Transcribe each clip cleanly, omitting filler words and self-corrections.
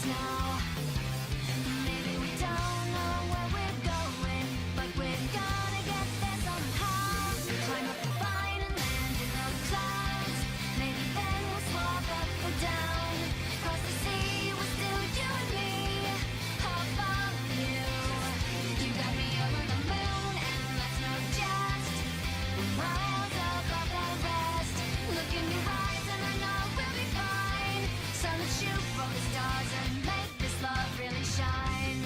now. Maybe we don't know where we're going, but we're gonna get there somehow. Climb up the vine and land in the clouds. Maybe then we'll swap up or down. Cross the sea with still you and me. How about you? You got me over the moon, and that's no jest. We're miles above the rest. Look in your eyes and I know we'll be fine. So let's shoot for the stars and make this love really shine.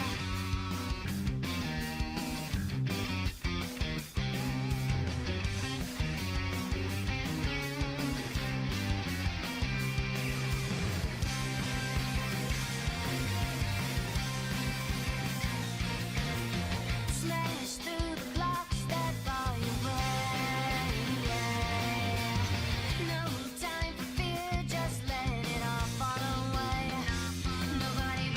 Smash through the blocks that bar your way. No time for fear, just let it all fall away. Nobody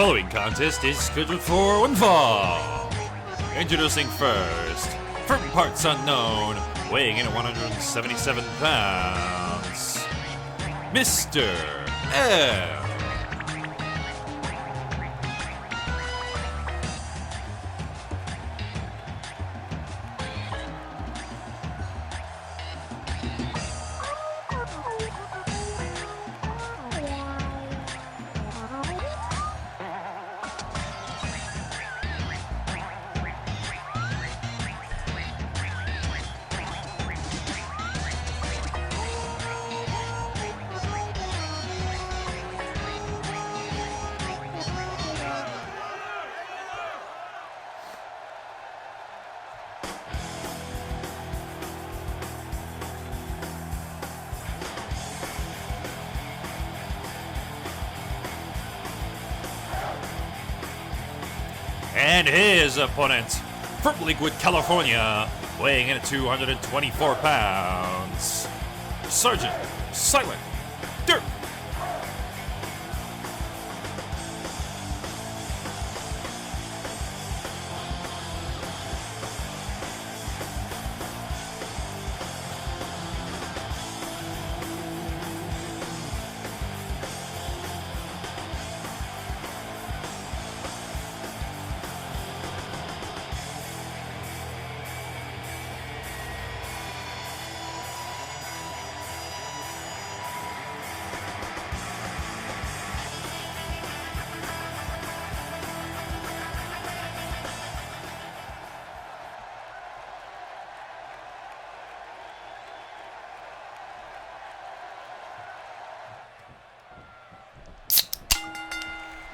following contest is scheduled for one fall. Introducing first, from parts unknown, weighing in at 177 pounds, Mr. M. And his opponent, from Lakewood, California, weighing in at 224 pounds, Sergeant Silent Dirk.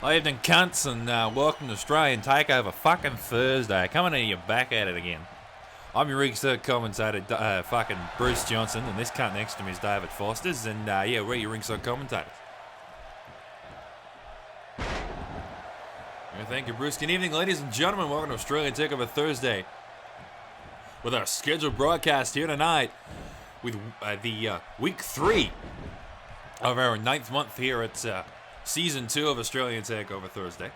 Good evening, cunts, and welcome to Australian Takeover fucking Thursday. Coming at you back at it again. I'm your ringside commentator, fucking Bruce Johnson, and this cunt next to me is David Foster's, and yeah, we're your ringside commentators. Thank you, Bruce. Good evening, ladies and gentlemen. Welcome to Australian Takeover Thursday with our scheduled broadcast here tonight with the week 3 of our 9th month here at Season 2 of Australian Takeover Thursday.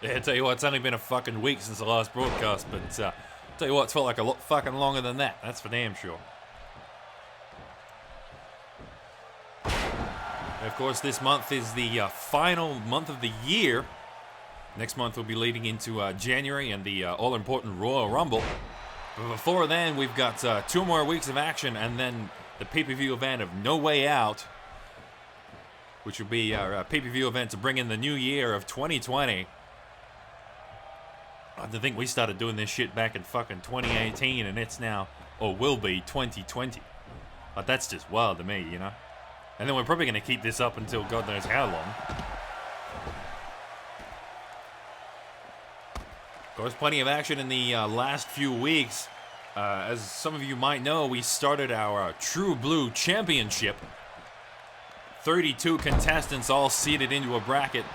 Yeah, I tell you what, it's only been a fucking week since the last broadcast, but tell you what, it's felt like a lot fucking longer than that. That's for damn sure. And of course, this month is the final month of the year. Next month we'll be leading into January and the all-important Royal Rumble. But before then, we've got 2 more weeks of action, and then the pay-per-view event of No Way Out, which will be our pay-per-view event to bring in the new year of 2020. I think we started doing this shit back in fucking 2018, and it's now, or will be, 2020. Like, that's just wild to me, you know? And then we're probably going to keep this up until God knows how long. Of course, plenty of action in the last few weeks. As some of you might know, we started our True Blue Championship. 32 contestants all seated into a bracket,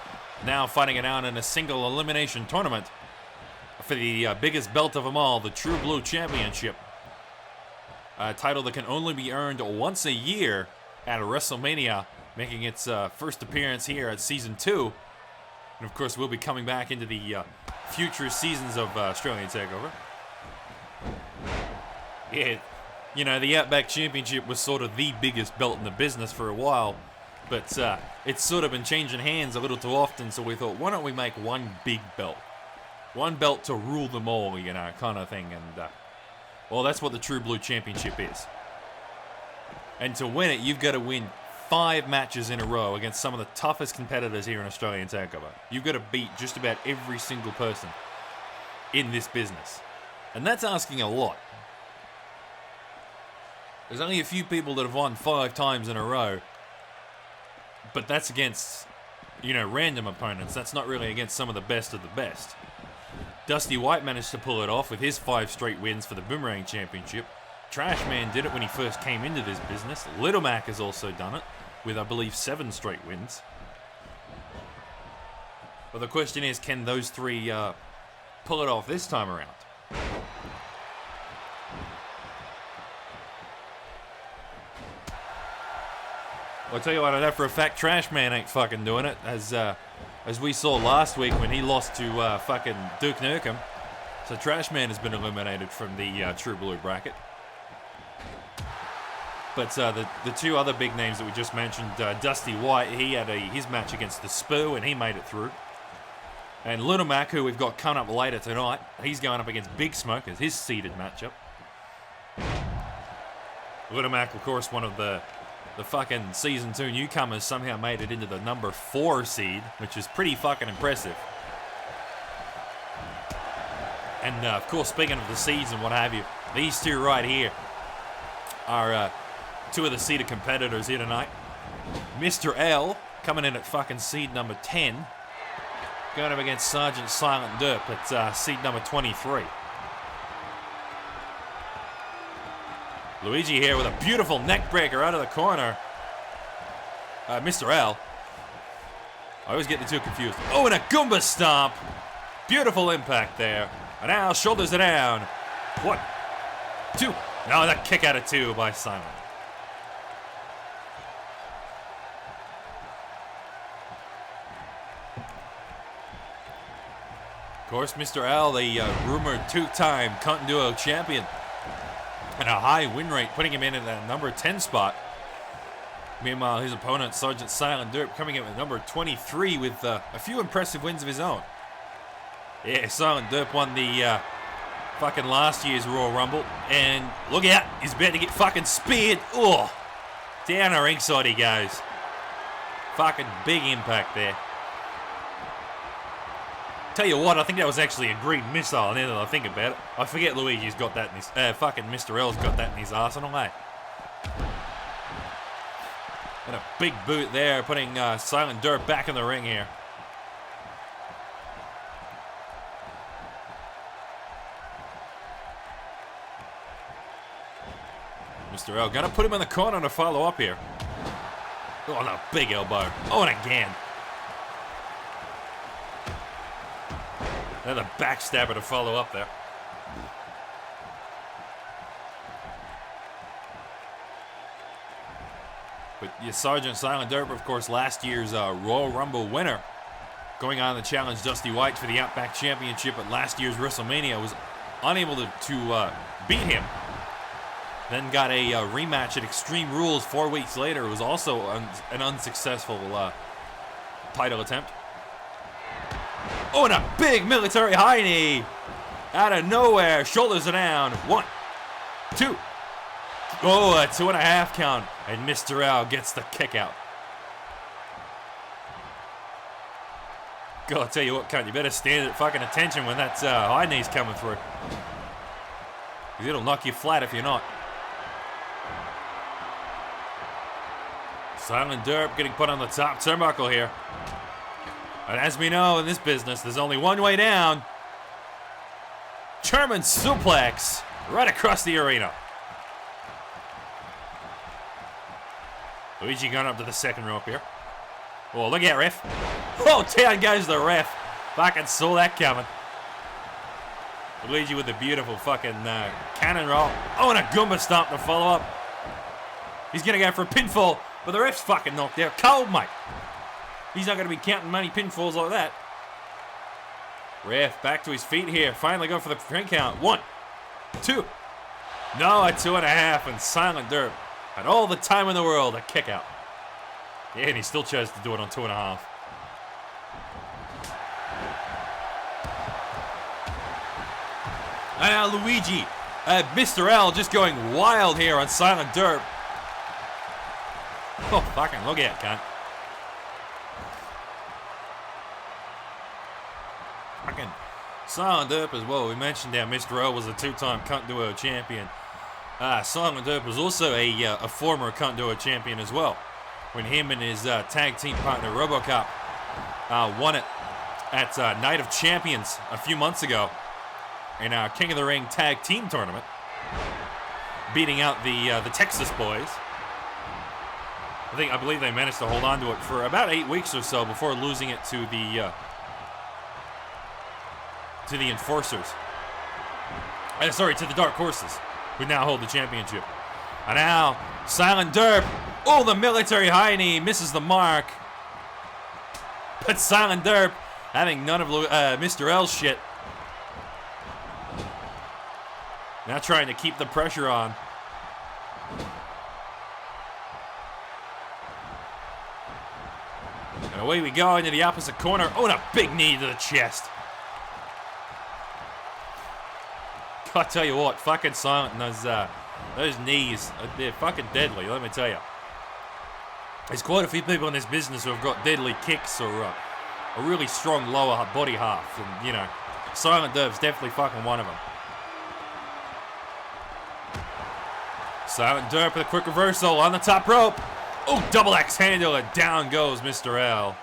now fighting it out in a single elimination tournament for the biggest belt of them all, the True Blue Championship. A title that can only be earned once a year at WrestleMania, making its first appearance here at Season 2. And of course, we'll be coming back into the future seasons of Australian Takeover. Yeah, you know, the Outback Championship was sort of the biggest belt in the business for a while. But it's sort of been changing hands a little too often, so we thought, why don't we make one big belt? One belt to rule them all, you know, kind of thing. And, well, that's what the True Blue Championship is. And to win it, you've got to win 5 matches in a row against some of the toughest competitors here in Australian Takeover. You've got to beat just about every single person in this business. And that's asking a lot. There's only a few people that have won 5 times in a row. But that's against, you know, random opponents. That's not really against some of the best of the best. Dusty White managed to pull it off with his 5 straight wins for the Boomerang Championship. Trash Man did it when he first came into this business. Little Mac has also done it with, I believe, 7 straight wins. But the question is, can those 3 pull it off this time around? I'll tell you what, I know for a fact Trash Man ain't fucking doing it, as we saw last week when he lost to fucking Duke Nukem. So Trash Man has been eliminated from the True Blue bracket. But the two other big names that we just mentioned, Dusty White, he had his match against the Spoo, and he made it through. And Little Mac, who we've got coming up later tonight, he's going up against Big Smoke as his seeded matchup. Little Mac, of course, one of the fucking Season 2 newcomers, somehow made it into the number 4 seed, which is pretty fucking impressive. And, of course, speaking of the seeds and what have you, these two right here are two of the seeded competitors here tonight. Mr. L, coming in at fucking seed number 10, going up against Sergeant Silent Derp at seed number 23. Luigi here with a beautiful neck breaker out of the corner. Mr. L. I always get the two confused. Oh, and a Goomba Stomp. Beautiful impact there. And now shoulders it down. 1, 2. Now that kick out of 2 by Silent. Of course, Mr. L, the rumored 2-time Cunt Duo champion. And a high win rate, putting him in at that number 10 spot. Meanwhile, his opponent, Sergeant Silent Derp, coming in at number 23 with a few impressive wins of his own. Yeah, Silent Derp won the fucking last year's Royal Rumble. And look out, he's about to get fucking speared. Oh, down the ringside he goes. Fucking big impact there. Tell you what, I think that was actually a green missile now that I think about it. I forget Luigi's got that in his... fucking Mr. L's got that in his arsenal, eh? And a big boot there, putting Silent Derp back in the ring here. Mr. L gonna put him in the corner to follow up here. Oh, no, big elbow. Oh, and again. Another backstabber to follow up there. But yeah, Sergeant Silent Derp, of course, last year's Royal Rumble winner, going on to challenge Dusty White for the Outback Championship at last year's WrestleMania, was unable to beat him. Then got a rematch at Extreme Rules 4 weeks later. It was also an unsuccessful title attempt. Oh, and a big military high knee. Out of nowhere. Shoulders are down. 1, 2. Oh, a 2.5 count. And Mr. L gets the kick out. God, I'll tell you what, cunt, you better stand at fucking attention when that high knee's coming through. Because it'll knock you flat if you're not. Silent Derp getting put on the top turnbuckle here. And as we know in this business, there's only one way down. German suplex right across the arena. Luigi going up to the second rope here. Oh, look at ref. Oh, down goes the ref. Fucking saw that coming. Luigi with the beautiful fucking cannon roll. Oh, and a Goomba Stomp to follow up. He's going to go for a pinfall, but the ref's fucking knocked out cold, mate. He's not going to be counting many pinfalls like that. Ref back to his feet here. Finally going for the 3 count. 1, 2. No, a 2.5. And Silent Derp had all the time in the world to kick out. Yeah, and he still chose to do it on 2.5. And now Luigi, Mr. L just going wild here on Silent Derp. Oh, fucking look out, cunt. Fucking Silent Derp as well. We mentioned how Mr. L was a 2-time Cunt Duo champion. Silent Derp was also a former Cunt Duo champion as well, when him and his tag team partner RoboCop won it at Night of Champions a few months ago in our King of the Ring tag team tournament, beating out the Texas boys. I believe they managed to hold on to it for about 8 weeks or so before losing it to the Enforcers. Sorry, to the Dark Horses, who now hold the championship. And now, Silent Derp. Oh, the military high knee misses the mark. But Silent Derp having none of Mr. L's shit. Now trying to keep the pressure on. And away we go into the opposite corner. Oh, and a big knee to the chest. I tell you what, fucking Silent and those knees, they're fucking deadly, let me tell you. There's quite a few people in this business who have got deadly kicks or a really strong lower body half. And, you know, Silent Derp's definitely fucking one of them. Silent Derp with a quick reversal on the top rope. Oh, double axe handle, and down goes Mr. L.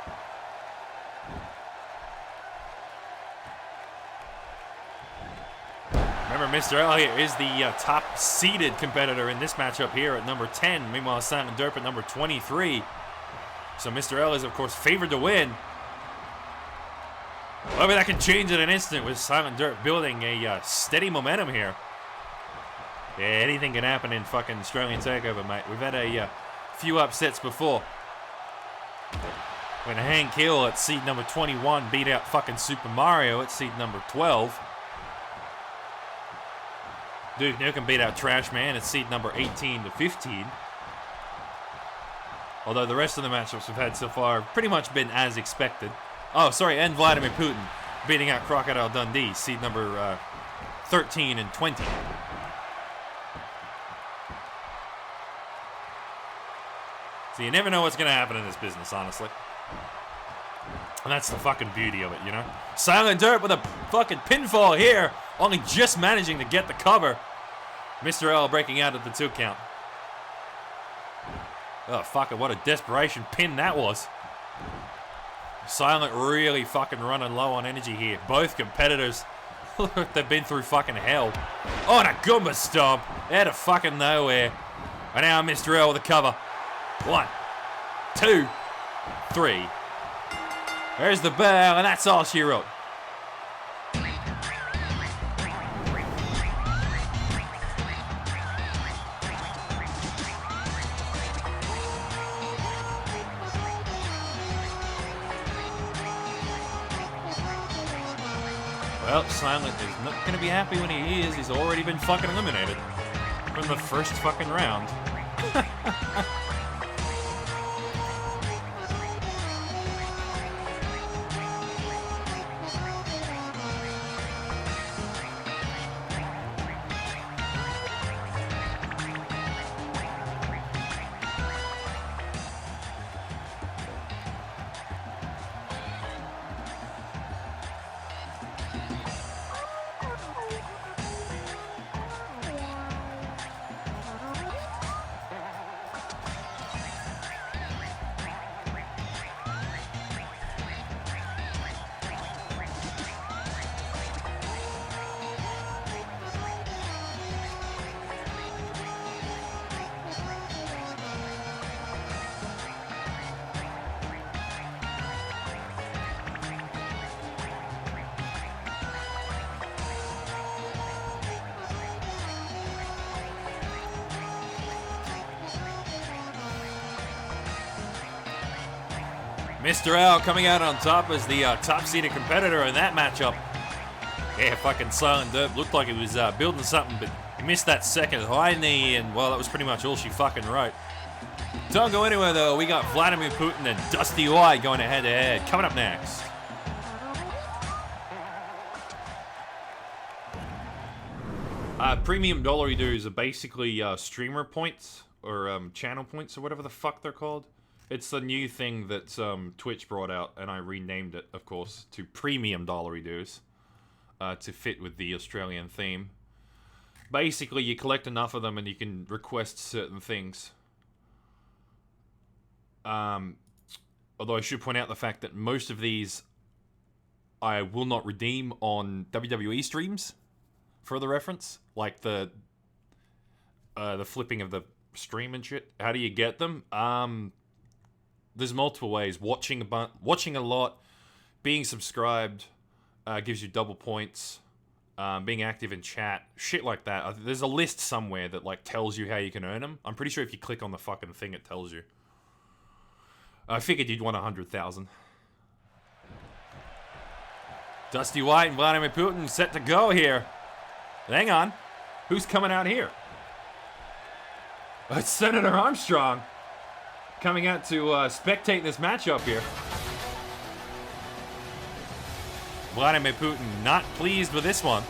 Remember, Mr. L here is the top-seeded competitor in this matchup here at number 10. Meanwhile, Silent Derp at number 23. So Mr. L is, of course, favored to win. However, that can change in an instant with Silent Derp building a steady momentum here. Yeah, anything can happen in fucking Australian Takeover, mate. We've had a few upsets before. When Hank Hill at seed number 21 beat out fucking Super Mario at seed number 12. Duke Nukem beat out Trash Man at seed number 18 to 15. Although the rest of the matchups we've had so far have pretty much been as expected. Oh, sorry, and Vladimir Putin beating out Crocodile Dundee, seed number 13 and 20. So you never know what's going to happen in this business, honestly. And that's the fucking beauty of it, you know? Silent Derp with a fucking pinfall here. Only just managing to get the cover. Mr. L breaking out at the 2 count. Oh, fuck it. What a desperation pin that was. Silent really fucking running low on energy here. Both competitors, they've been through fucking hell. Oh, and a Goomba stomp out of fucking nowhere. And now Mr. L with the cover. 1, 2, 3. There's the bell, and that's all she wrote. Well, Silent is not going to be happy when he is. He's already been fucking eliminated from the first fucking round. Mr. L coming out on top as the top-seeded competitor in that matchup. Yeah, fucking Silent Derp looked like he was building something, but he missed that second high knee, and, well, that was pretty much all she fucking wrote. Don't go anywhere, though. We got Vladimir Putin and Dusty White going head-to-head. Coming up next. Premium dollary dues are basically streamer points, or channel points, or whatever the fuck they're called. It's the new thing that Twitch brought out, and I renamed it, of course, to Premium Dollary Dues to fit with the Australian theme. Basically, you collect enough of them and you can request certain things. Although I should point out the fact that most of these I will not redeem on WWE streams, for the reference. Like the flipping of the stream and shit. How do you get them? There's multiple ways. Watching a lot, being subscribed gives you double points. being active in chat, shit like that. There's a list somewhere that like tells you how you can earn them. I'm pretty sure if you click on the fucking thing, it tells you. I figured you'd want 100,000. Dusty White and Vladimir Putin set to go here. Hang on. Who's coming out here? It's Senator Armstrong coming out to spectate this matchup here. Vladimir Putin not pleased with this one.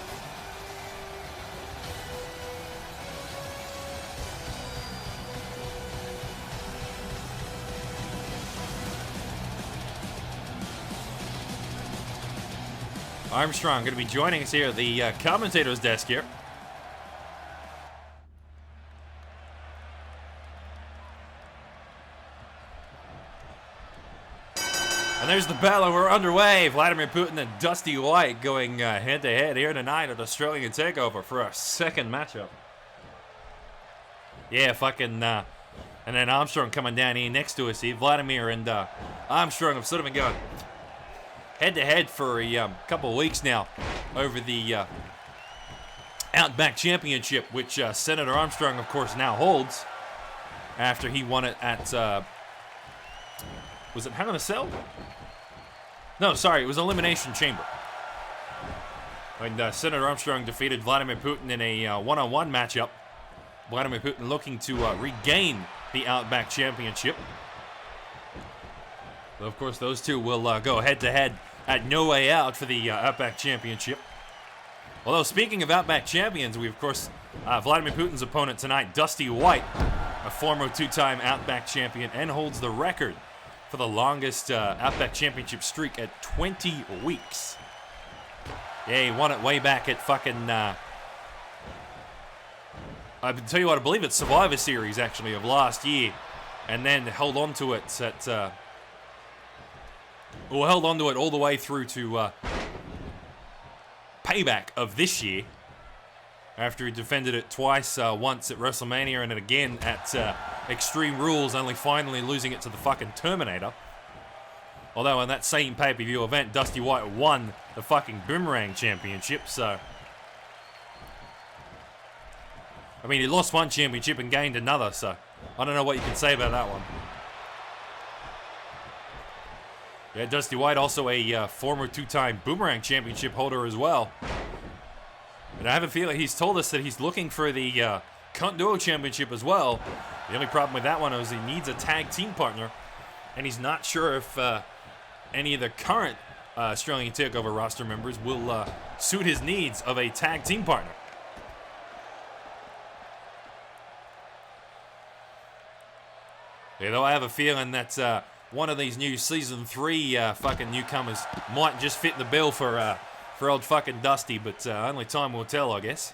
Armstrong going to be joining us here at the commentator's desk here. And there's the bell, and we're underway. Vladimir Putin and Dusty White going head-to-head here tonight at Australian Takeover for our second matchup. Yeah, fucking... and then Armstrong coming down here next to us here. Vladimir and Armstrong have sort of been going head-to-head for a couple of weeks now over the Outback Championship, which Senator Armstrong, of course, now holds after he won it at... was it Hell in a Cell? No, sorry, it was Elimination Chamber. And Senator Armstrong defeated Vladimir Putin in a one-on-one matchup. Vladimir Putin looking to regain the Outback Championship. Well, of course, those two will go head-to-head at No Way Out for the Outback Championship. Although, speaking of Outback Champions, we, of course, Vladimir Putin's opponent tonight, Dusty White, a former two-time Outback champion and holds the record for the longest Outback Championship streak at 20 weeks. Yeah, he won it way back at fucking... I tell you what, I believe it's Survivor Series, actually, of last year. And then held on to it at... held on to it all the way through to Payback of this year. After he defended it twice, once at WrestleMania and then again at Extreme Rules, only finally losing it to the fucking Terminator. Although in that same pay-per-view event, Dusty White won the fucking Boomerang Championship, so... I mean, he lost one championship and gained another, so I don't know what you can say about that one. Yeah, Dusty White also a former two-time Boomerang Championship holder as well. And I have a feeling he's told us that he's looking for the Cunt Duo Championship as well. The only problem with that one is he needs a tag team partner, and he's not sure if any of the current Australian Takeover roster members will suit his needs of a tag team partner. Yeah, though I have a feeling that one of these new Season 3 fucking newcomers might just fit the bill for old fucking Dusty, but only time will tell, I guess.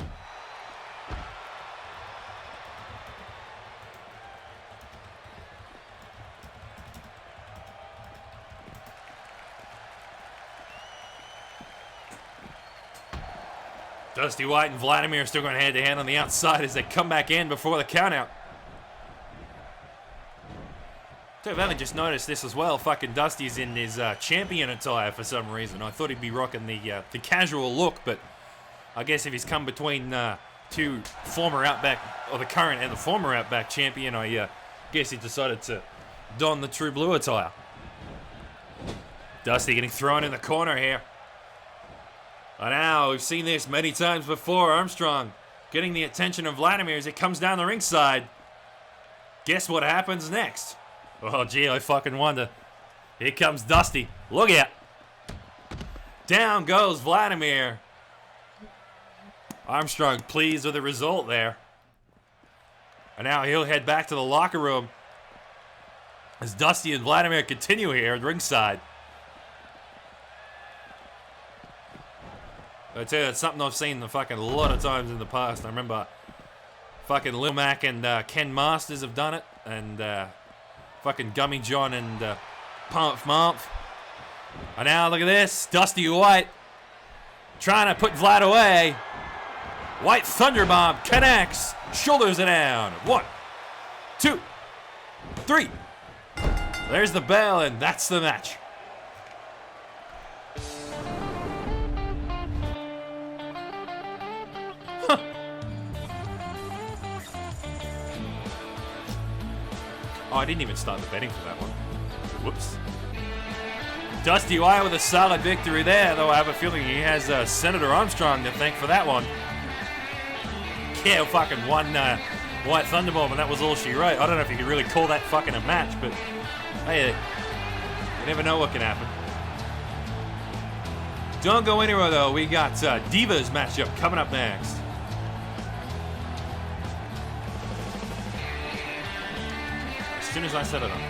Dusty White and Vladimir are still going head-to-hand on the outside as they come back in before the countout. So I've only just noticed this as well. Fucking Dusty's in his champion attire for some reason. I thought he'd be rocking the casual look, but I guess if he's come between two former Outback, or the current and the former Outback champion, I guess he decided to don the true blue attire. Dusty getting thrown in the corner here. And now, we've seen this many times before. Armstrong getting the attention of Vladimir as he comes down the ringside. Guess what happens next? Oh, gee, I fucking wonder. Here comes Dusty. Look out. Down goes Vladimir. Armstrong pleased with the result there. And now he'll head back to the locker room as Dusty and Vladimir continue here at ringside. I tell you, it's something I've seen a fucking lot of times in the past. I remember fucking Lil Mac and Ken Masters have done it, and fucking Gummy John and Pumph Mumph. And now look at this, Dusty White trying to put Vlad away. White Thunderbomb connects, shoulders it down. 1, 2, 3. There's the bell, and that's the match. Oh, I didn't even start the betting for that one. Whoops. Dusty Wyatt with a solid victory there, though I have a feeling he has Senator Armstrong to thank for that one. Yeah, fucking one White Thunderbomb, and that was all she wrote. I don't know if you could really call that fucking a match, but hey, you never know what can happen. Don't go anywhere, though. We got Divas matchup coming up next. As soon as I set it up.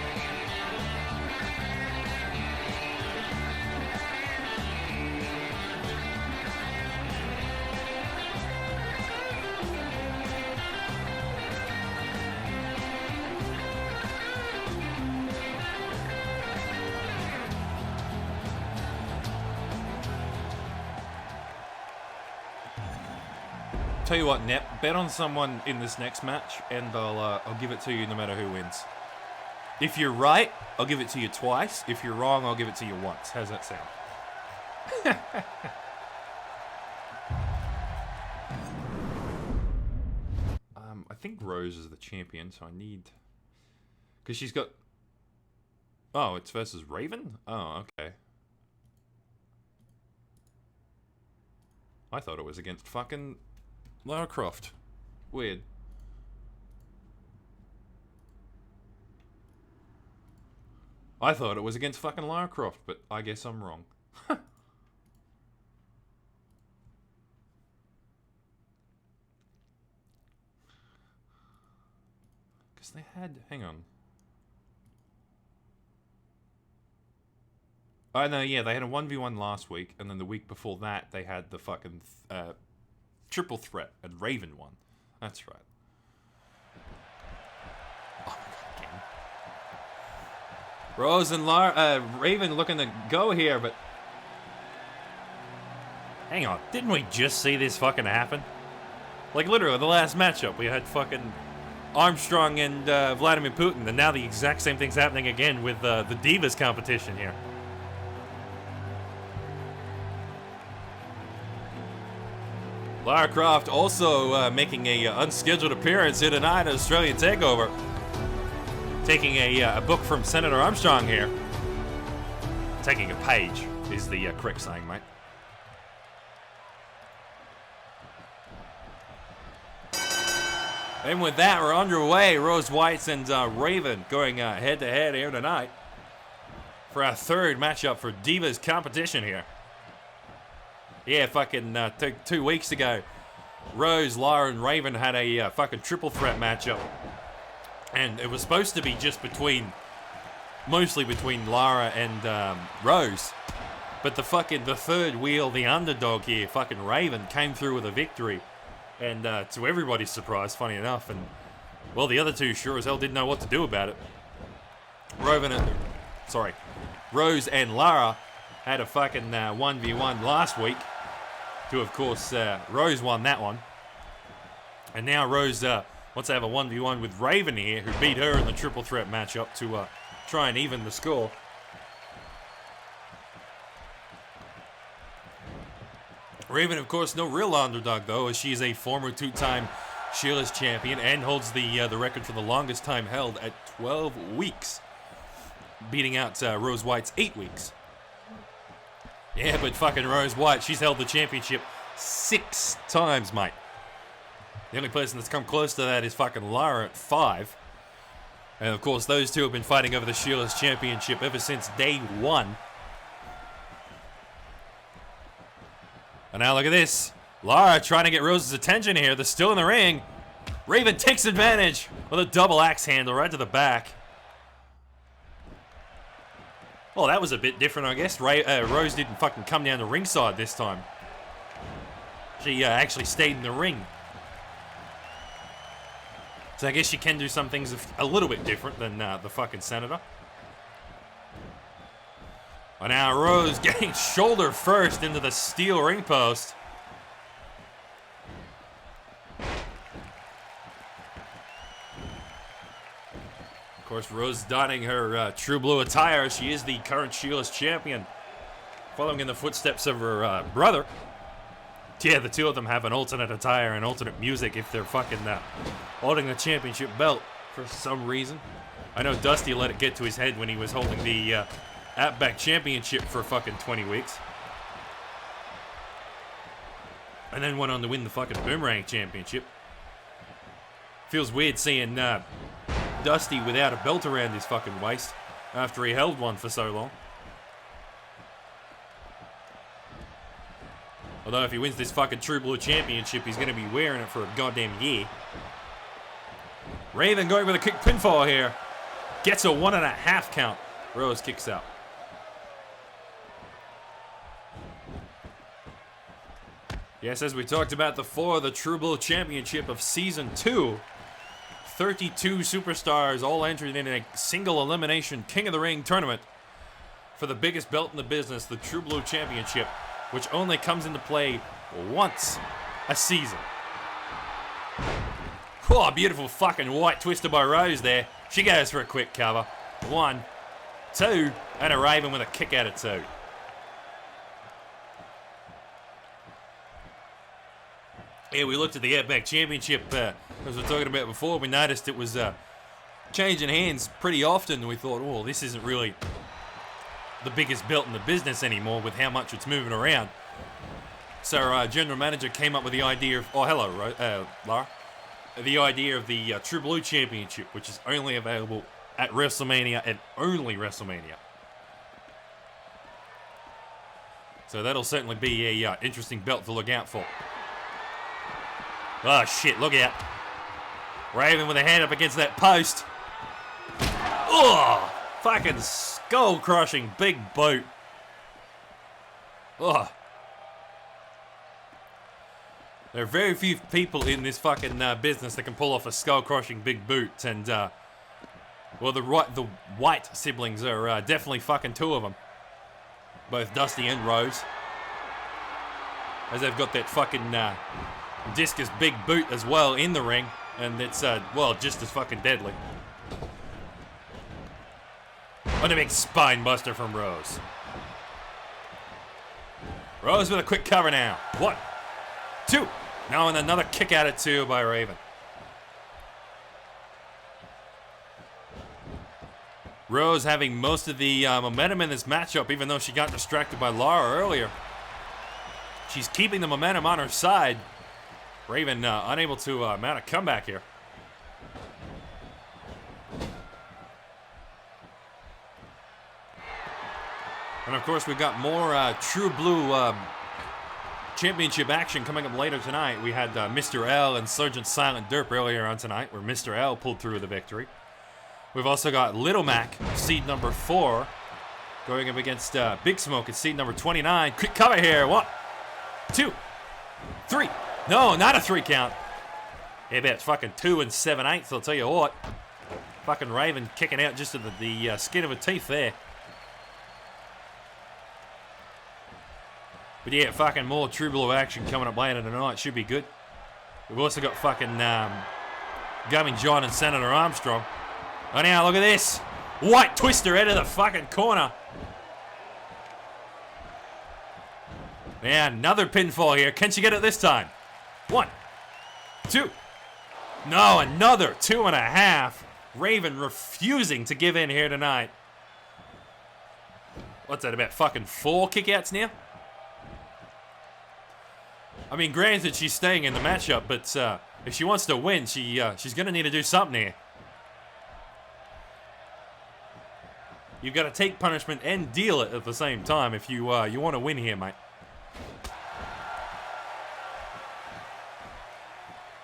Tell you what, Nep, bet on someone in this next match, and I'll give it to you no matter who wins. If you're right, I'll give it to you twice. If you're wrong, I'll give it to you once. How's that sound? I think Rose is the champion, so I need... Because she's got... Oh, it's versus Raven? Oh, okay. I thought it was against fucking... Lara Croft. Weird. I thought it was against fucking Lara Croft, but I guess I'm wrong. Because they had... Hang on. Oh, no, yeah, they had a 1v1 last week, and then the week before that, they had the fucking... triple threat, and Raven won. That's right. Oh my god, again. Rose and Raven looking to go here, but... Hang on, didn't we just see this fucking happen? Like, literally, the last matchup, we had fucking Armstrong and Vladimir Putin, and now the exact same thing's happening again with the Divas competition here. Lara Croft also making a unscheduled appearance here tonight at Australian Takeover. Taking a book from Senator Armstrong here. Taking a page is the correct saying, mate. And with that, we're underway. Rose White and Raven going head-to-head here tonight for our third matchup for Divas competition here. Yeah, fucking 2 weeks ago, Rose, Lara, and Raven had a fucking triple threat matchup. And it was supposed to be just mostly between Lara and Rose. But the third wheel, the underdog here, fucking Raven, came through with a victory. And to everybody's surprise, funny enough, and, well, the other two sure as hell didn't know what to do about it. Rose and Lara had a fucking 1v1 last week. Of course, Rose won that one. And now Rose wants to have a 1v1 with Raven here, who beat her in the triple threat matchup to try and even the score. Raven, of course, no real underdog, though, as she is a former two-time Sheila's champion and holds the record for the longest time held at 12 weeks, beating out Rose White's 8 weeks. Yeah, but fucking Rose White, she's held the championship 6 times, mate. The only person that's come close to that is fucking Lara at 5. And of course, those two have been fighting over the Sheila's championship ever since day 1. And now look at this. Lara trying to get Rose's attention here. They're still in the ring. Raven takes advantage with a double axe handle right to the back. Well, that was a bit different, I guess. Rose didn't fucking come down the ringside this time. She actually stayed in the ring. So I guess she can do some things a little bit different than the fucking Senator. And now Rose getting shoulder first into the steel ring post. Of course, Rose donning her true blue attire. She is the current Sheila's champion, following in the footsteps of her brother. Yeah, the two of them have an alternate attire and alternate music if they're fucking holding the championship belt. for some reason. I know Dusty let it get to his head when he was holding the Outback Championship for fucking 20 weeks. And then went on to win the fucking Boomerang Championship. Feels weird seeing Dusty without a belt around his fucking waist after he held one for so long. Although if he wins this fucking True Blue Championship, he's going to be wearing it for a goddamn year. Raven going with a kick pinfall here. Gets a 1.5 count. Rose kicks out. Yes, as we talked about before, the True Blue Championship of Season 2. 32 superstars all entered in a single elimination King of the Ring tournament for the biggest belt in the business, the True Blue Championship, which only comes into play once a season. Oh, beautiful fucking white twister by Rose there. She goes for a quick cover. 1, 2, and a Raven with a kick out of 2. Yeah, we looked at the Outback Championship, as we were talking about before. We noticed it was changing hands pretty often. We thought, oh, this isn't really the biggest belt in the business anymore with how much it's moving around. So our general manager came up with the idea of, oh, hello, Lara. The idea of the True Blue Championship, which is only available at WrestleMania and only WrestleMania. So that'll certainly be a interesting belt to look out for. Oh, shit, look out. Raven with a hand up against that post. Oh, fucking skull-crushing big boot. Oh. There are very few people in this fucking business that can pull off a skull-crushing big boot. And, well, the White siblings are definitely fucking two of them. Both Dusty and Rose. As they've got that fucking discus big boot as well in the ring. And it's, well, just as fucking deadly. What a big spine buster from Rose. Rose with a quick cover now. 1, 2. Now and another kick out of 2 by Raven. Rose having most of the momentum in this matchup, even though she got distracted by Lara earlier. She's keeping the momentum on her side. Raven unable to mount a comeback here. And of course, we've got more True Blue Championship action coming up later tonight. We had Mr. L and Sergeant Silent Derp earlier on tonight, where Mr. L pulled through with the victory. We've also got Little Mac, seed number 4, going up against Big Smoke at seed number 29. Quick cover here. 1, 2, 3. No, not a 3 count. Yeah, about fucking 2 7/8. I'll tell you what. Fucking Raven kicking out just to the skin of her teeth there. But yeah, fucking more True Blue action coming up later tonight. Should be good. We've also got fucking Gummy John and Senator Armstrong. Oh, now look at this. White twister out of the fucking corner. Yeah, another pinfall here. Can she get it this time? 1, 2. No, another 2.5. Raven refusing to give in here tonight. What's that, about fucking 4 kickouts now? I mean, granted, she's staying in the matchup, but if she wants to win, she's going to need to do something here. You've got to take punishment and deal it at the same time if you want to win here, mate.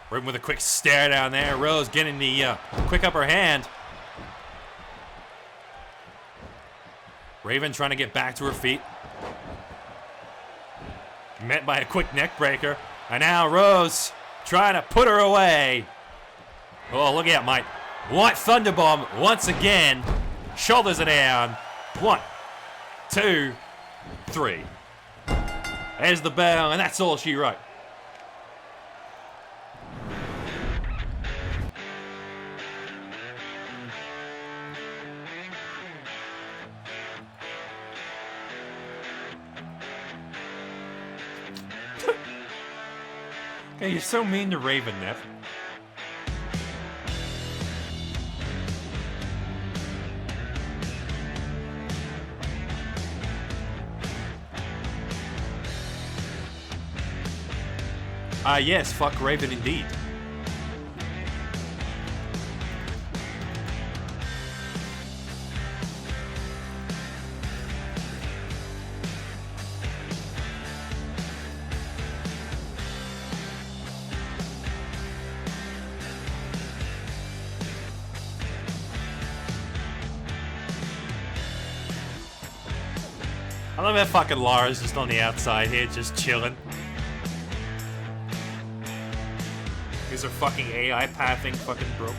Raven with a quick stare down there. Rose getting the quick upper hand. Raven trying to get back to her feet. Met by a quick neck breaker. And now Rose trying to put her away. Oh, look out, mate. White Thunderbomb once again. Shoulders are down. 1, 2, 3. There's the bell, and that's all she wrote. Hey, you're so mean to Raven, Neff. Yes, fuck Raven indeed. I love how fucking Lara's just on the outside here, just chilling. Because her fucking AI pathing fucking broke.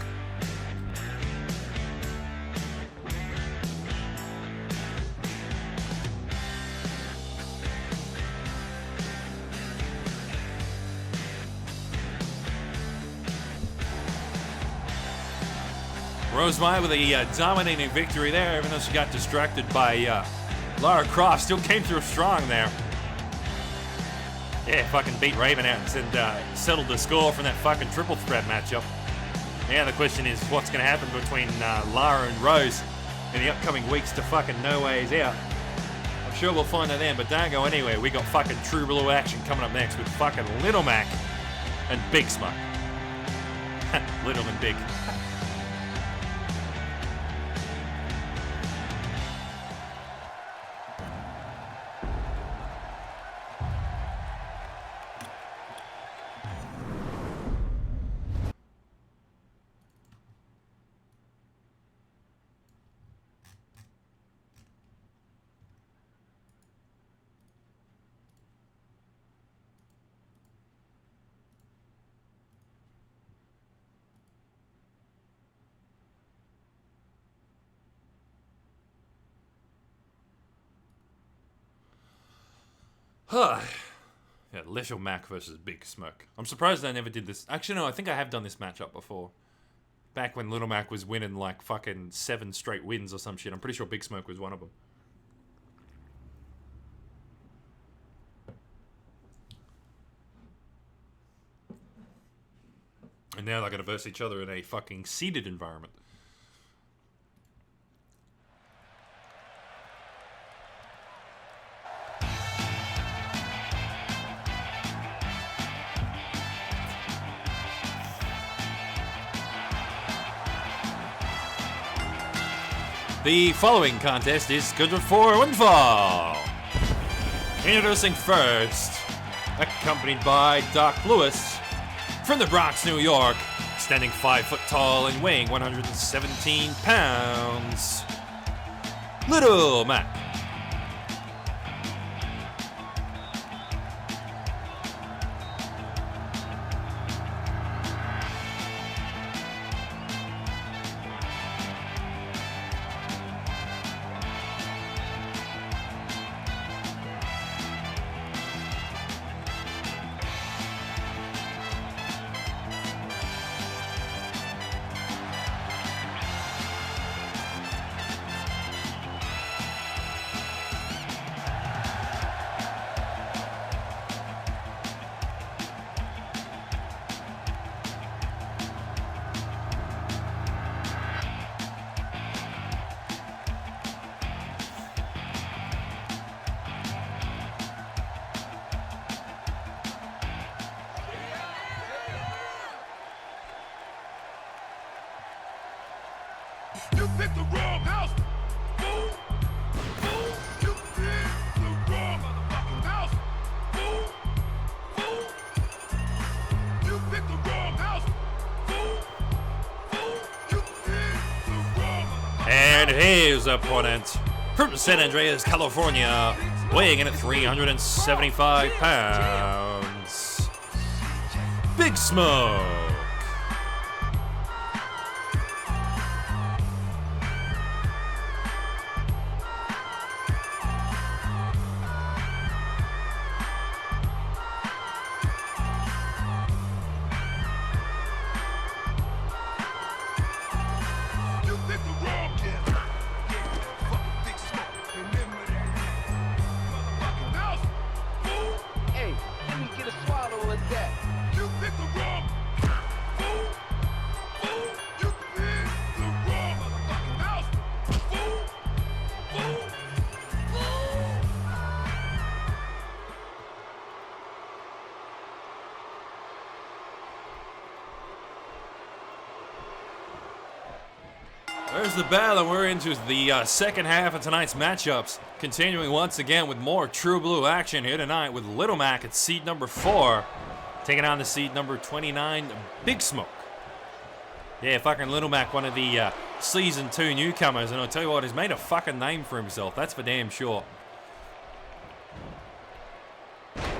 Rosemary with a dominating victory there, even though she got distracted by Lara Croft. Still came through strong there. Yeah, fucking beat Raven out and settled the score from that fucking triple threat matchup. Now the question is, what's going to happen between Lara and Rose in the upcoming weeks to fucking No Ways Out? I'm sure we'll find out then, but don't go anywhere. We got fucking True Blue action coming up next with fucking Little Mac and Big Smoke. Little and Big. Huh. Yeah, Little Mac versus Big Smoke. I'm surprised I never did this. Actually, no, I think I have done this matchup before. Back when Little Mac was winning like fucking 7 straight wins or some shit. I'm pretty sure Big Smoke was one of them. And now they're going to verse each other in a fucking seeded environment. The following contest is scheduled for one fall. Introducing first, accompanied by Doc Lewis, from the Bronx, New York, standing 5 foot tall and weighing 117 pounds, Little Mac. You picked the wrong house. Fool. Fool. You picked the wrong motherfucking house. Fool. Fool. You picked the wrong house. Fool. Fool. You picked the wrong motherfucking And his opponent, from San Andreas, California, weighing in at 375 pounds, Big Smoke. You picked the wrong kid. Fucking Big Smoke. Remember that motherfucking house. Fool. Hey, let me get a swallow of that. You picked the wrong. Fool. Fool. You picked the wrong motherfucking house. Fool. Fool. Fool. There's the bell, and we're into the second half of tonight's matchups. Continuing once again with more True Blue action here tonight with Little Mac at seed number 4, taking on the seed number 29, Big Smoke. Yeah, fucking Little Mac, one of the season 2 newcomers, and I'll tell you what, he's made a fucking name for himself. That's for damn sure.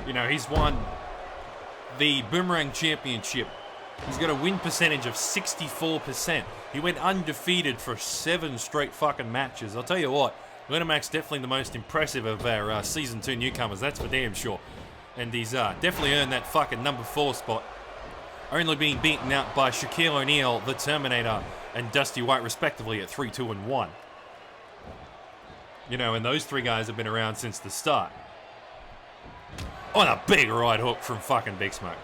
You know, he's won the Boomerang Championship. He's got a win percentage of 64%. He went undefeated for 7 straight fucking matches. I'll tell you what, Little Mac's definitely the most impressive of our season 2 newcomers. That's for damn sure. And he's definitely earned that fucking number 4 spot. Only being beaten out by Shaquille O'Neal, the Terminator, and Dusty White respectively at 3, 2, and 1. You know, and those 3 guys have been around since the start. Oh, and a big right hook from fucking Big Smoke.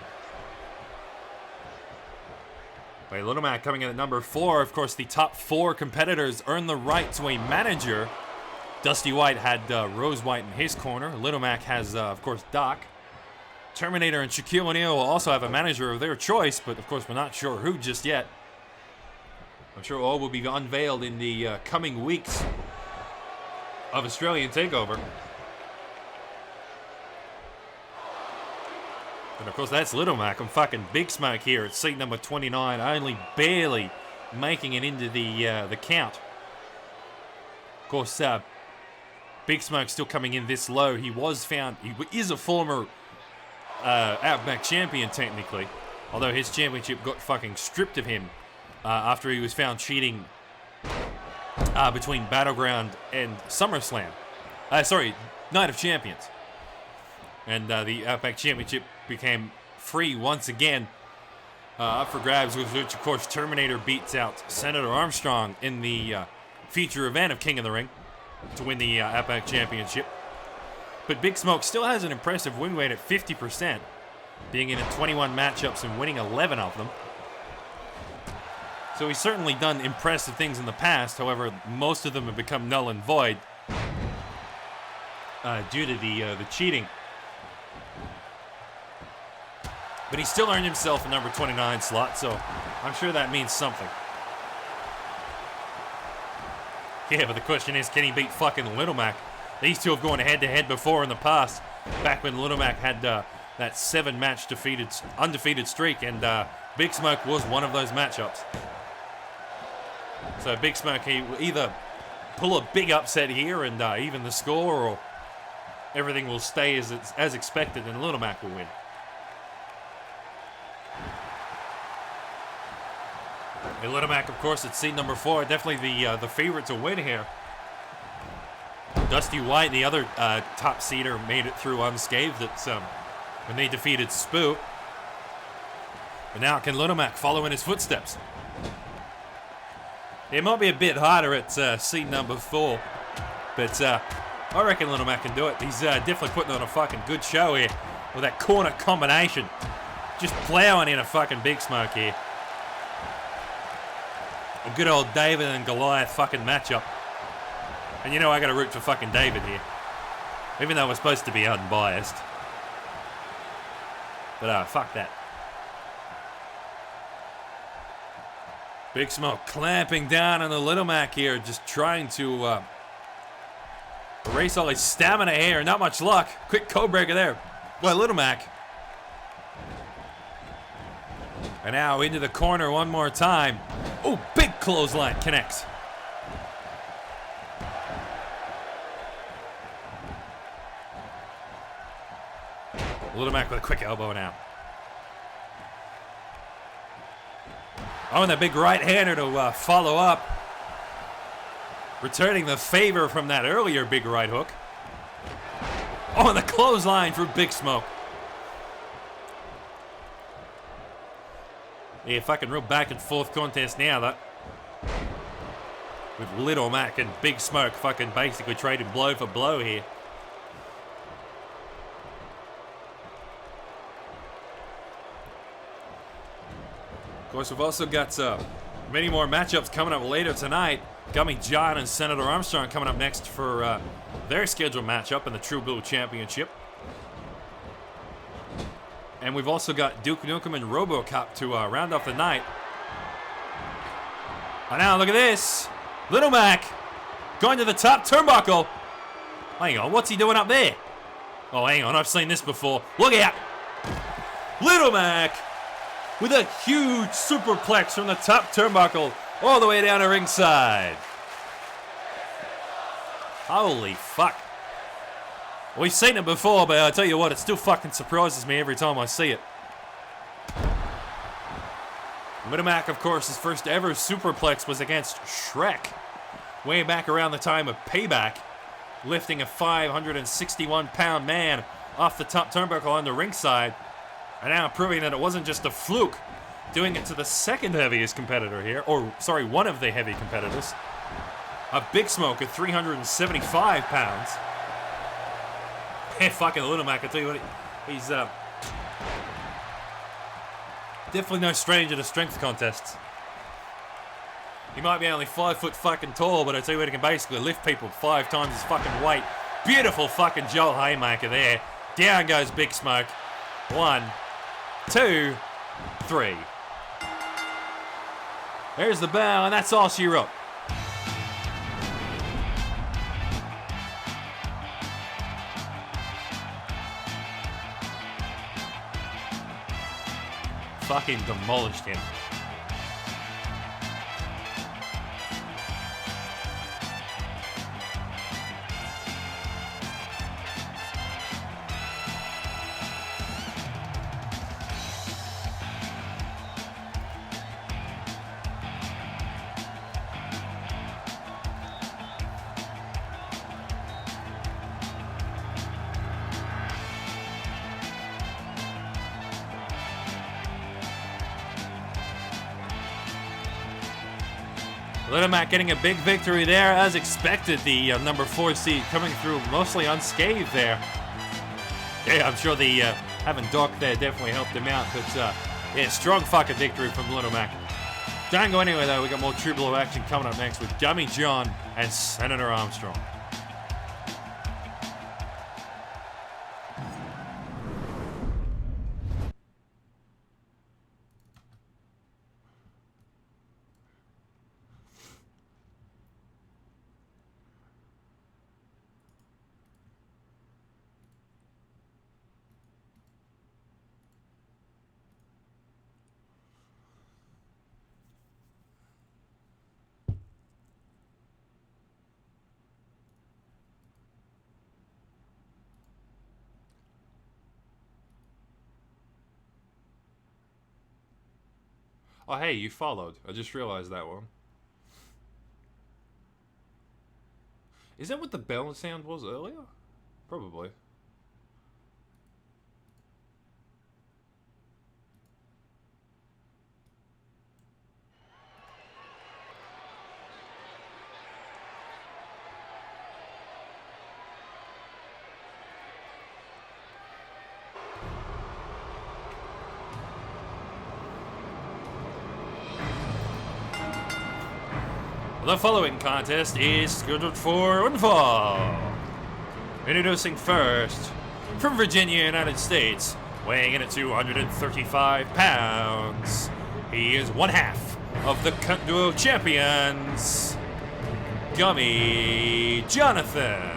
Wait, Little Mac coming in at number 4. Of course, the top 4 competitors earn the right to a manager. Dusty White had Rose White in his corner. Little Mac has, of course, Doc. Terminator and Shaquille O'Neal will also have a manager of their choice, but of course we're not sure who just yet. I'm sure all will be unveiled in the coming weeks of Australian Takeover. And of course that's Little Mac. I'm fucking Big Smoke here at seat number 29, only barely making it into the count. Of course, Big Smoke still coming in this low. He is a former Outback champion technically, although his championship got fucking stripped of him after he was found cheating between Battleground and SummerSlam. Sorry, Night of Champions. And the Outback Championship became free once again, up for grabs, which of course Terminator beats out Senator Armstrong in the feature event of King of the Ring to win the Outback Championship. But Big Smoke still has an impressive win rate at 50%, being in 21 matchups and winning 11 of them. So he's certainly done impressive things in the past, however, most of them have become null and void due to the cheating. But he still earned himself a number 29 slot, so I'm sure that means something. Yeah, but the question is, can he beat fucking Little Mac? These two have gone head-to-head before in the past, back when Little Mac had that 7-match undefeated streak, and Big Smoke was one of those matchups. So Big Smoke, he will either pull a big upset here and even the score, or everything will stay as expected and Little Mac will win. And Little Mac, of course, at seed number 4, definitely the favorite to win here. Dusty White, the other top seeder, made it through unscathed when they defeated Spoo. But now can Little Mac follow in his footsteps? It might be a bit harder at seed number 4, but I reckon Little Mac can do it. He's definitely putting on a fucking good show here with that corner combination. Just plowing in a fucking Big Smoke here. A good old David and Goliath fucking matchup. And you know I gotta root for fucking David here. Even though we're supposed to be unbiased. But fuck that. Big Smoke clamping down on the Little Mac here, just trying to erase all his stamina here. Not much luck. Quick code breaker there. Well, Little Mac. And now into the corner one more time. Oh, big clothesline connects. Little Mac with a quick elbow now. Oh, and that big right-hander to follow up. Returning the favor from that earlier big right hook. Oh, and the clothesline for Big Smoke. Yeah, fucking real back and forth contest now, that. With Little Mac and Big Smoke fucking basically trading blow for blow here. Of course, we've also got many more matchups coming up later tonight. Gummy John and Senator Armstrong coming up next for their scheduled matchup in the True Blue Championship. And we've also got Duke Nukem and RoboCop to round off the night. And now look at this. Little Mac going to the top turnbuckle. Hang on, what's he doing up there? Oh, hang on, I've seen this before. Look out! Little Mac with a huge superplex from the top turnbuckle all the way down to ringside. Holy fuck. We've seen it before, but I tell you what, it still fucking surprises me every time I see it. Little Mac, of course, his first ever superplex was against Shrek, way back around the time of Payback, lifting a 561-pound man off the top turnbuckle on the ringside, and now proving that it wasn't just a fluke, doing it to the second heaviest competitor here, or sorry, one of the heavy competitors, a Big Smoke at 375 pounds. Hey, fucking Little Mac, I tell you what, he's definitely no stranger to strength contests. He might be only 5 foot fucking tall, but I tell you what, he can basically lift people 5 times his fucking weight. Beautiful fucking Joel Haymaker there. Down goes Big Smoke. 1, 2, 3. There's the bell, and that's all she wrote. Fucking demolished him. Little Mac getting a big victory there, as expected. The number 4 seed coming through mostly unscathed there. Yeah, I'm sure the having Doc there definitely helped him out. But yeah, strong fucking victory from Little Mac. Don't go anywhere though. We got more True Blue action coming up next with Dummy John and Senator Armstrong. Oh, hey, you followed. I just realized that one. Is that what the bell sound was earlier? Probably. The following contest is scheduled for one fall. Introducing first, from Virginia, United States, weighing in at 235 pounds, he is one half of the Cunt Duo champions, Gummy Jonathan.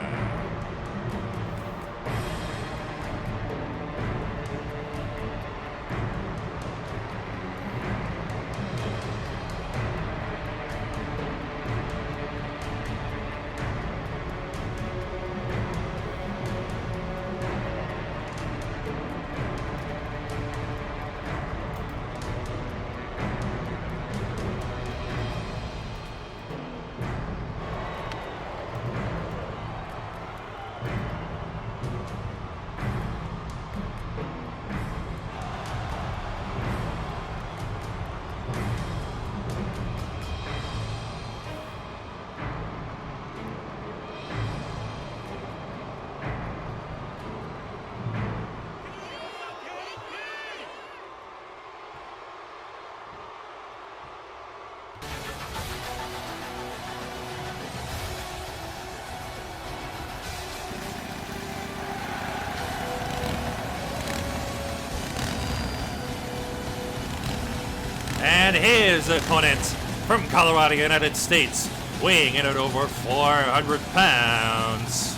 And his opponent from Colorado, United States, weighing in at over 400 pounds,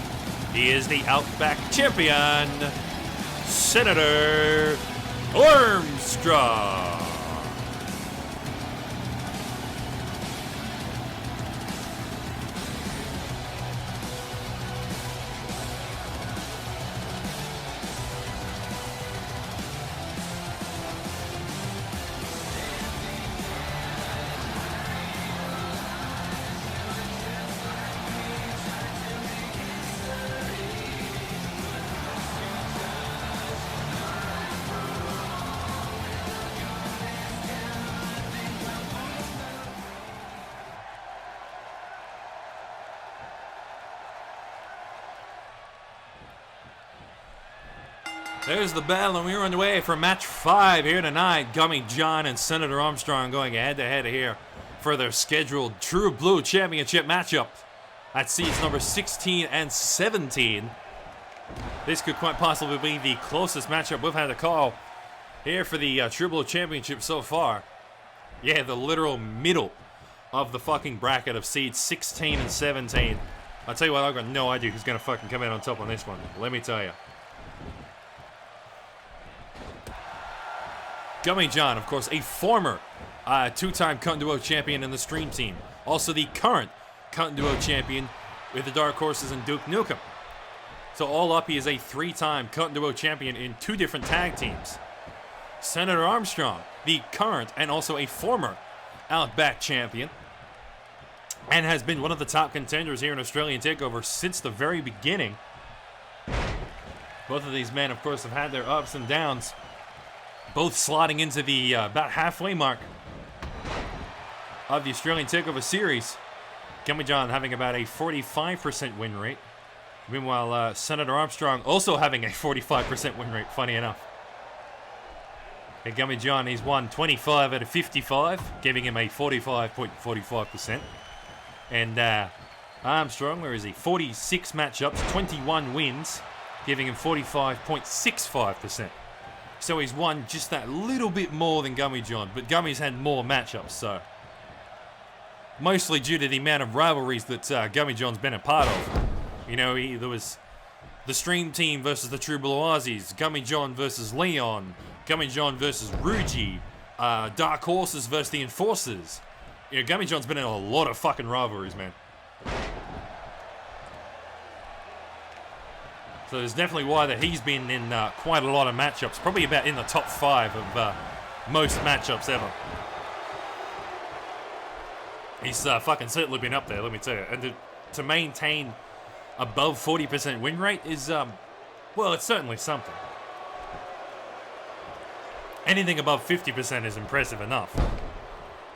he is the Outback champion, Senator Armstrong. There's the bell, and we're underway for match 5 here tonight. Gummy John and Senator Armstrong going head-to-head here for their scheduled True Blue Championship matchup at seeds number 16 and 17. This could quite possibly be the closest matchup we've had to call here for the True Blue Championship so far. Yeah, the literal middle of the fucking bracket of seeds 16 and 17. I'll tell you what, I've got no idea who's going to fucking come out on top on this one. Let me tell you. Gummy John, of course, a former two-time Cut Duo champion in the Stream Team. Also the current Cut Duo champion with the Dark Horses and Duke Nukem. So all up, he is a 3-time Cut Duo champion in 2 different tag teams. Senator Armstrong, the current and also a former Outback champion, and has been one of the top contenders here in Australian Takeover since the very beginning. Both of these men, of course, have had their ups and downs, both slotting into the about halfway mark of the Australian Takeover series. Gummy John having about a 45% win rate. Meanwhile, Senator Armstrong also having a 45% win rate, funny enough. And Gummy John, he's won 25 out of 55, giving him a 45.45%. And Armstrong, where is he? 46 matchups, 21 wins, giving him 45.65%. So he's won just that little bit more than Gummy John, but Gummy's had more matchups, so. Mostly due to the amount of rivalries that Gummy John's been a part of. You know, there was the Stream Team versus the True Blue Aussies, Gummy John versus Leon, Gummy John versus Ruji, Dark Horses versus the Enforcers. You know, Gummy John's been in a lot of fucking rivalries, man. So there's definitely why that he's been in quite a lot of matchups. Probably about in the top 5 of most matchups ever. He's fucking certainly been up there, let me tell you. And to maintain above 40% win rate is, well, it's certainly something. Anything above 50% is impressive enough.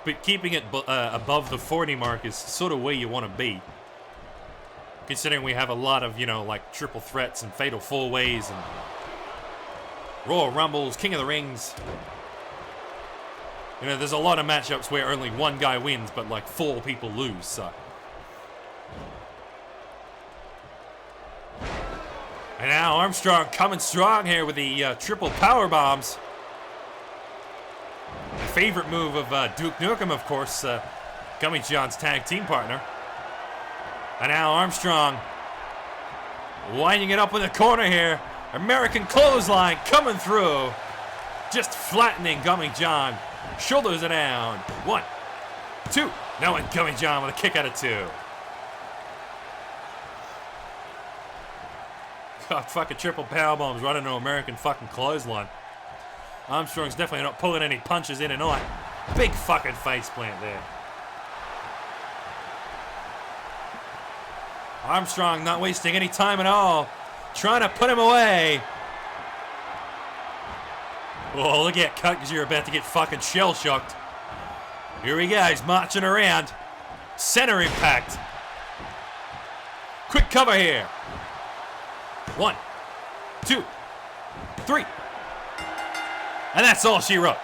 But keeping it above the 40 mark is sort of where you want to be. Considering we have a lot of, you know, like triple threats and fatal 4-ways and Royal Rumbles, King of the Rings. You know, there's a lot of matchups where only one guy wins, but like 4 people lose, so. And now Armstrong coming strong here with the triple power bombs. The favorite move of Duke Nukem, of course, Gummy John's tag team partner. And now Armstrong winding it up in the corner here. American clothesline coming through. Just flattening Gummy John. Shoulders are down. 1, 2. Now and Gummy John with a kick out of 2. God, fucking triple power bombs right into American fucking clothesline. Armstrong's definitely not pulling any punches in tonight. Big fucking face plant there. Armstrong not wasting any time at all. Trying to put him away. Oh, look at cut because you're about to get fucking shell-shocked. Here he goes, marching around. Center impact. Quick cover here. 1, 2, 3. And that's all she wrote.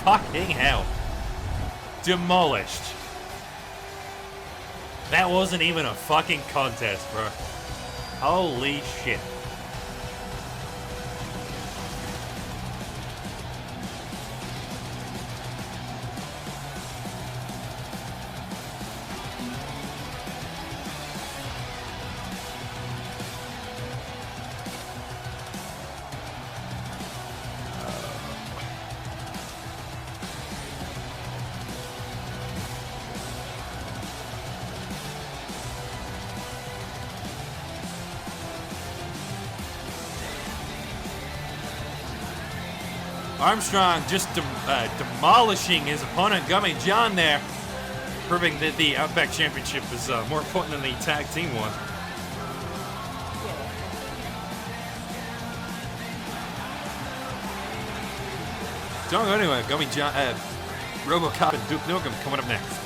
Fucking hell. Demolished. That wasn't even a fucking contest, bro. Holy shit. Armstrong just demolishing his opponent, Gummy John there, proving that the Outback Championship is more important than the tag team one. Don't go anywhere. Gummy John, RoboCop and Duke Nukem coming up next.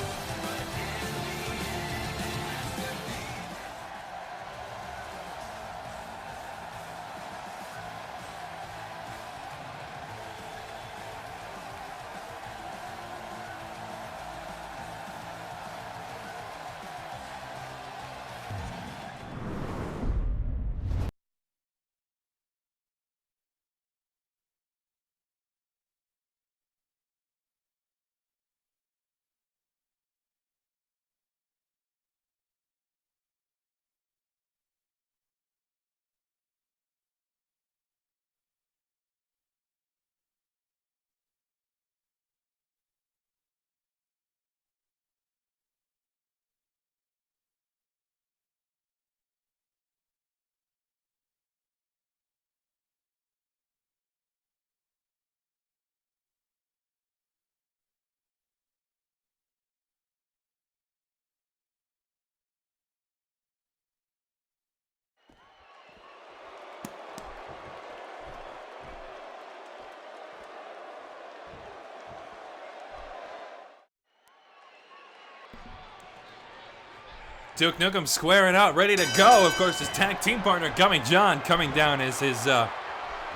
Duke Nukem squaring out, ready to go. Of course, his tag team partner, Gummy John, coming down as his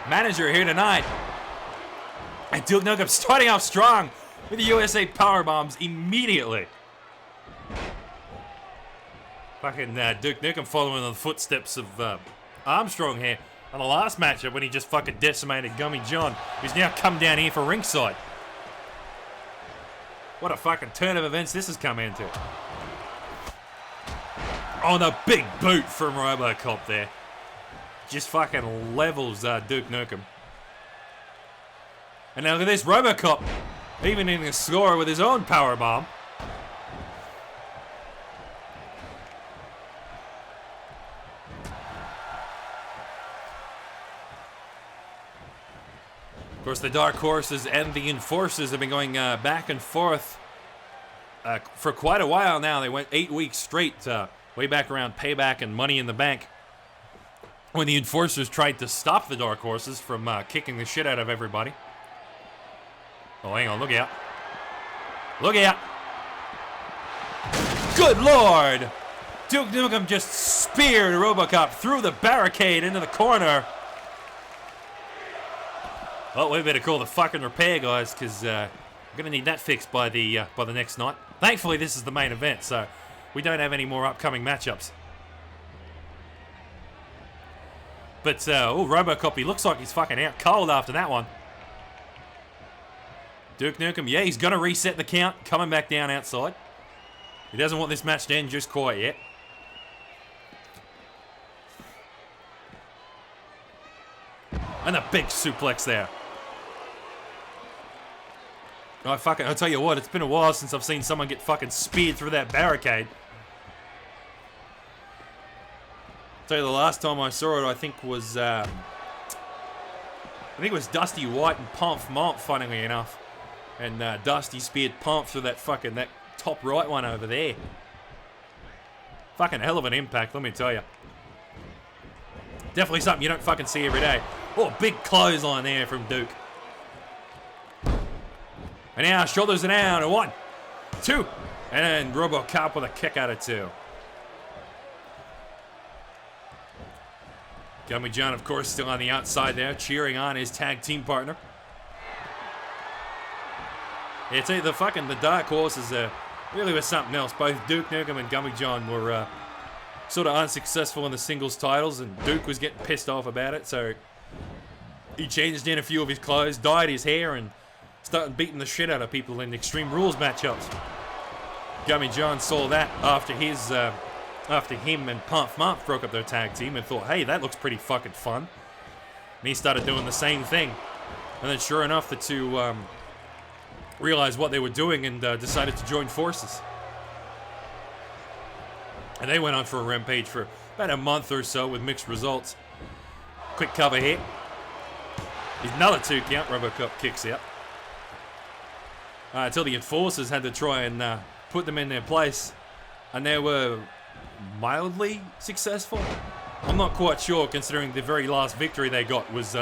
manager here tonight. And Duke Nukem starting out strong with the USA power bombs immediately. Fucking Duke Nukem following in the footsteps of Armstrong here on the last matchup when he just fucking decimated Gummy John, who's now come down here for ringside. What a fucking turn of events this has come into. Oh, the big boot from RoboCop there. Just fucking levels Duke Nukem. And now look at this, RoboCop even in a score with his own power bomb. Of course, the Dark Horses and the Enforcers have been going back and forth for quite a while now. They went 8 weeks straight, way back around Payback and Money in the Bank, when the Enforcers tried to stop the Dark Horses from kicking the shit out of everybody. Oh, hang on, look out. Look out. Good Lord! Duke Nukem just speared RoboCop through the barricade into the corner. Well, we better call the fucking repair guys, because we're going to need that fixed by the next night. Thankfully, this is the main event, so we don't have any more upcoming matchups. But, oh, RoboCop, he looks like he's fucking out cold after that one. Duke Nukem, yeah, he's going to reset the count, coming back down outside. He doesn't want this match to end just quite yet. And a big suplex there. Oh, I'll tell you what, it's been a while since I've seen someone get fucking speared through that barricade. I'll tell you, the last time I saw it, I think was Dusty White and Pomp Mont, funnily enough. And Dusty speared Pomp through that top right one over there. Fucking hell of an impact, let me tell you. Definitely something you don't fucking see every day. Oh, big clothesline there from Duke. And now shoulders are down. 1, 2. And RoboCop with a kick out of 2. Gummy John, of course, still on the outside there, cheering on his tag team partner. Yeah, tell you, the Dark Horses really was something else. Both Duke Nukem and Gummy John were sort of unsuccessful in the singles titles, and Duke was getting pissed off about it, so he changed in a few of his clothes, dyed his hair, and started beating the shit out of people in Extreme Rules matchups. Gummy John saw that after him and Pomp Mont broke up their tag team and thought, hey, that looks pretty fucking fun. And he started doing the same thing. And then sure enough, the two realized what they were doing and decided to join forces. And they went on for a rampage for about a month or so with mixed results. Quick cover here. Another 2 count. Robocop kicks out. Until the enforcers had to try and put them in their place. And they were mildly successful. I'm not quite sure, considering the very last victory they got was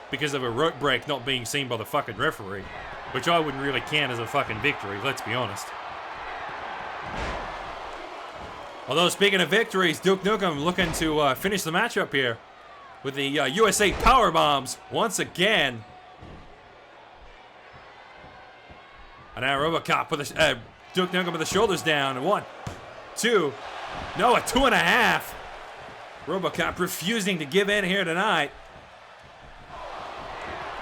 because of a rope break not being seen by the fucking referee. Which I wouldn't really count as a fucking victory, let's be honest. Although, speaking of victories, Duke Nukem looking to finish the matchup here with the USA Power Bombs once again. And now Robocop with the Duke Nukem with the shoulders down. 1, 2, no, a 2.5. Robocop refusing to give in here tonight.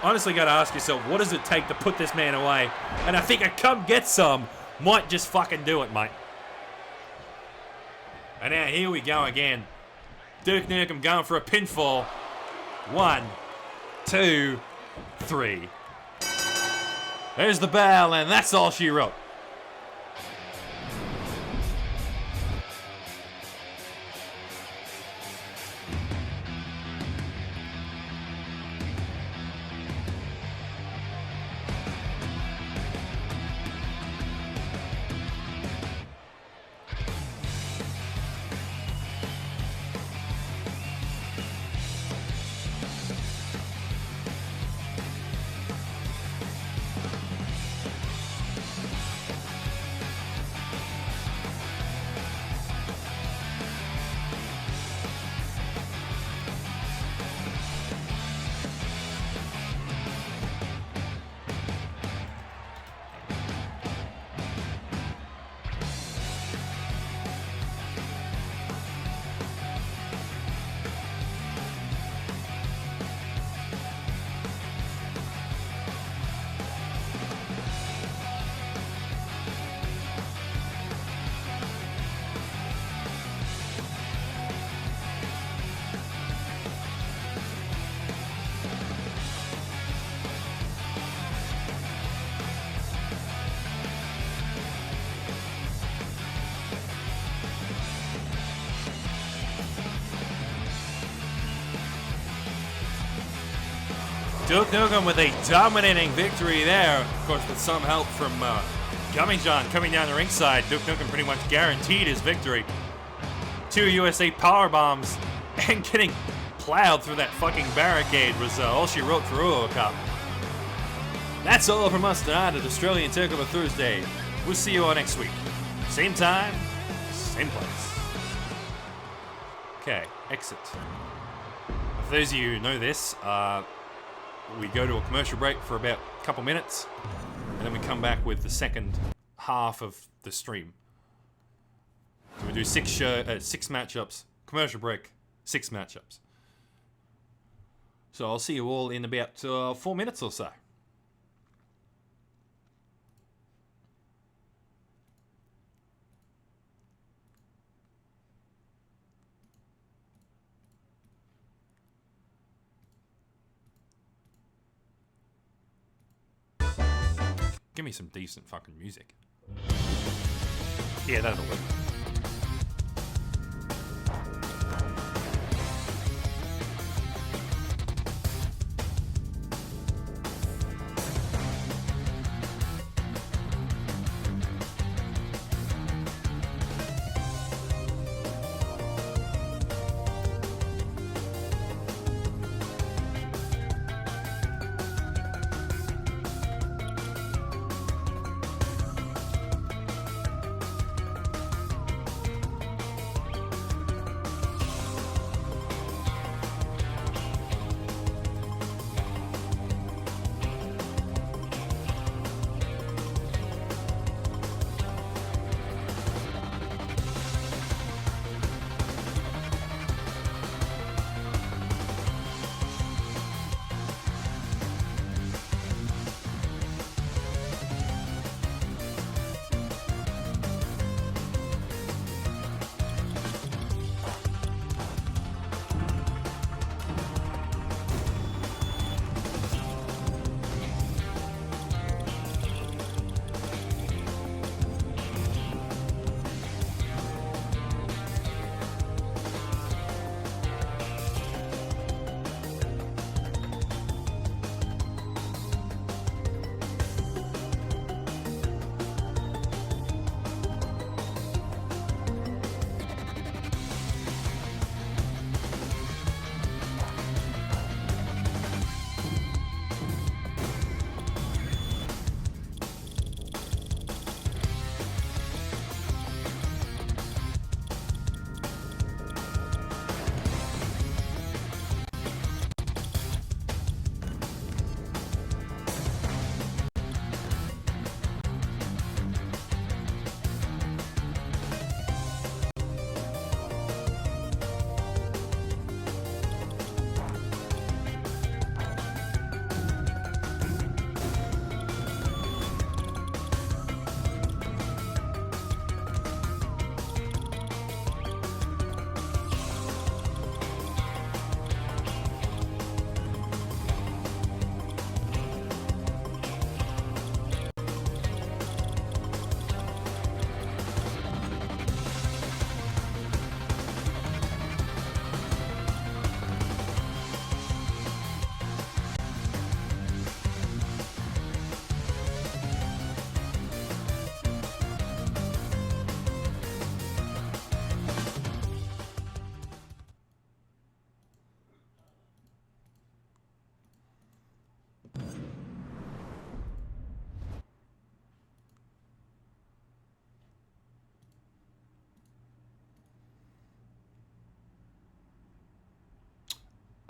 Honestly, gotta ask yourself, what does it take to put this man away? And I think a come get some might just fucking do it, mate. And now here we go again. Duke Nukem going for a pinfall. 1, 2, 3. There's the bell, and that's all she wrote. Duke Nukem with a dominating victory there. Of course, with some help from Gummy John coming down the ringside. Duke Nukem pretty much guaranteed his victory. 2 USA Power Bombs and getting plowed through that fucking barricade was all she wrote for Robocop. That's all from us tonight at Australian Takeover Thursday. We'll see you all next week. Same time, same place. Okay, exit. For those of you who know this, we go to a commercial break for about a couple minutes, and then we come back with the second half of the stream. So we do 6 matchups, commercial break, 6 matchups. So I'll see you all in about 4 minutes or so. Give me some decent fucking music. Yeah, that'll work.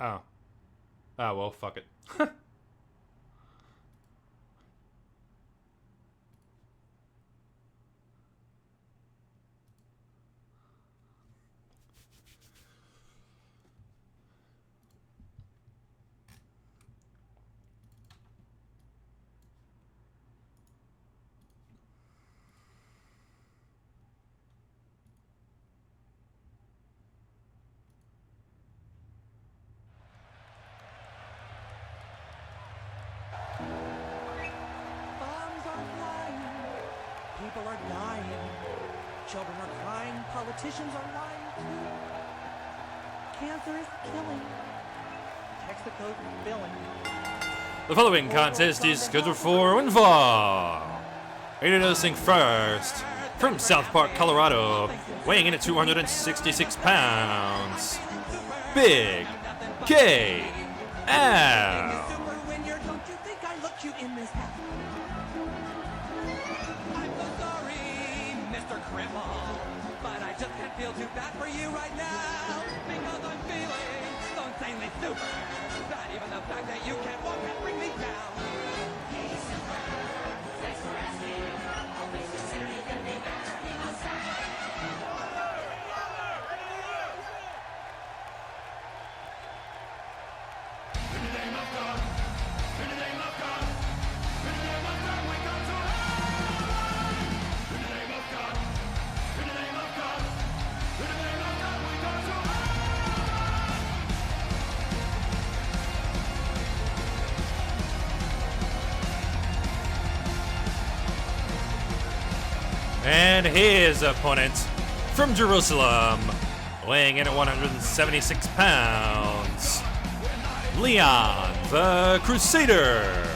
Oh. Oh, well, fuck it. Bombs are flying, people are dying, children are crying, politicians are lying too. Cancer is killing. Text the code billing. The following contest is scheduled for one fall. Introducing first, from South Park, Colorado, weighing in at 266 pounds, Big K. Al. Super winner, don't you think I look cute in this hat? I'm so sorry, Mr. Cripple, but I just can't feel too bad for you right now because I'm feeling so insanely super that even the fact that you can't walk can bring me down. And his opponent from Jerusalem, weighing in at 176 pounds, Leon the Crusader.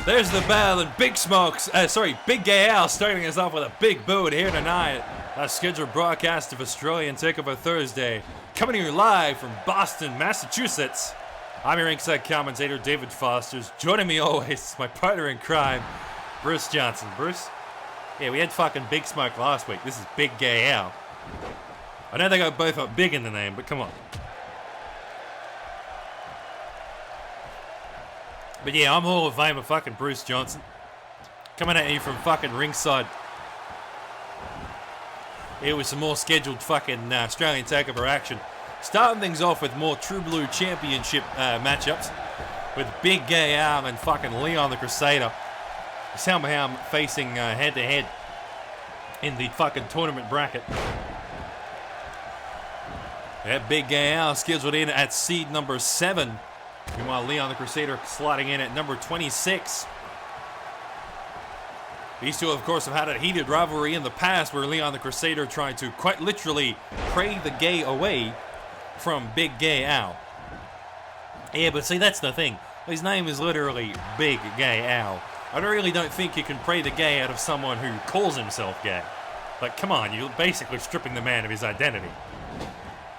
There's the bell and Big Gay Al starting us off with a big boot here tonight. A scheduled broadcast of Australian Takeover Thursday, coming to you live from Boston, Massachusetts. I'm your ringside commentator, David Fosters. Joining me always, my partner in crime, Bruce Johnson. Bruce? Yeah, we had fucking Big Smoke last week. This is Big Gay Al. I know they got both up big in the name, but come on. But yeah, I'm Hall of Famer fucking Bruce Johnson. Coming at you from fucking ringside. Here with some more scheduled fucking Australian Takeover action. Starting things off with more True Blue Championship matchups. With Big Gay Al and fucking Leon the Crusader. Somehow facing head to head in the fucking tournament bracket. That Big Gay Al scheduled in at seed number 7. Meanwhile, Leon the Crusader sliding in at number 26. These two, of course, have had a heated rivalry in the past where Leon the Crusader tried to quite literally pray the gay away from Big Gay Al. Yeah, but see, that's the thing. His name is literally Big Gay Al. I really don't think you can pray the gay out of someone who calls himself gay. Like, come on, you're basically stripping the man of his identity.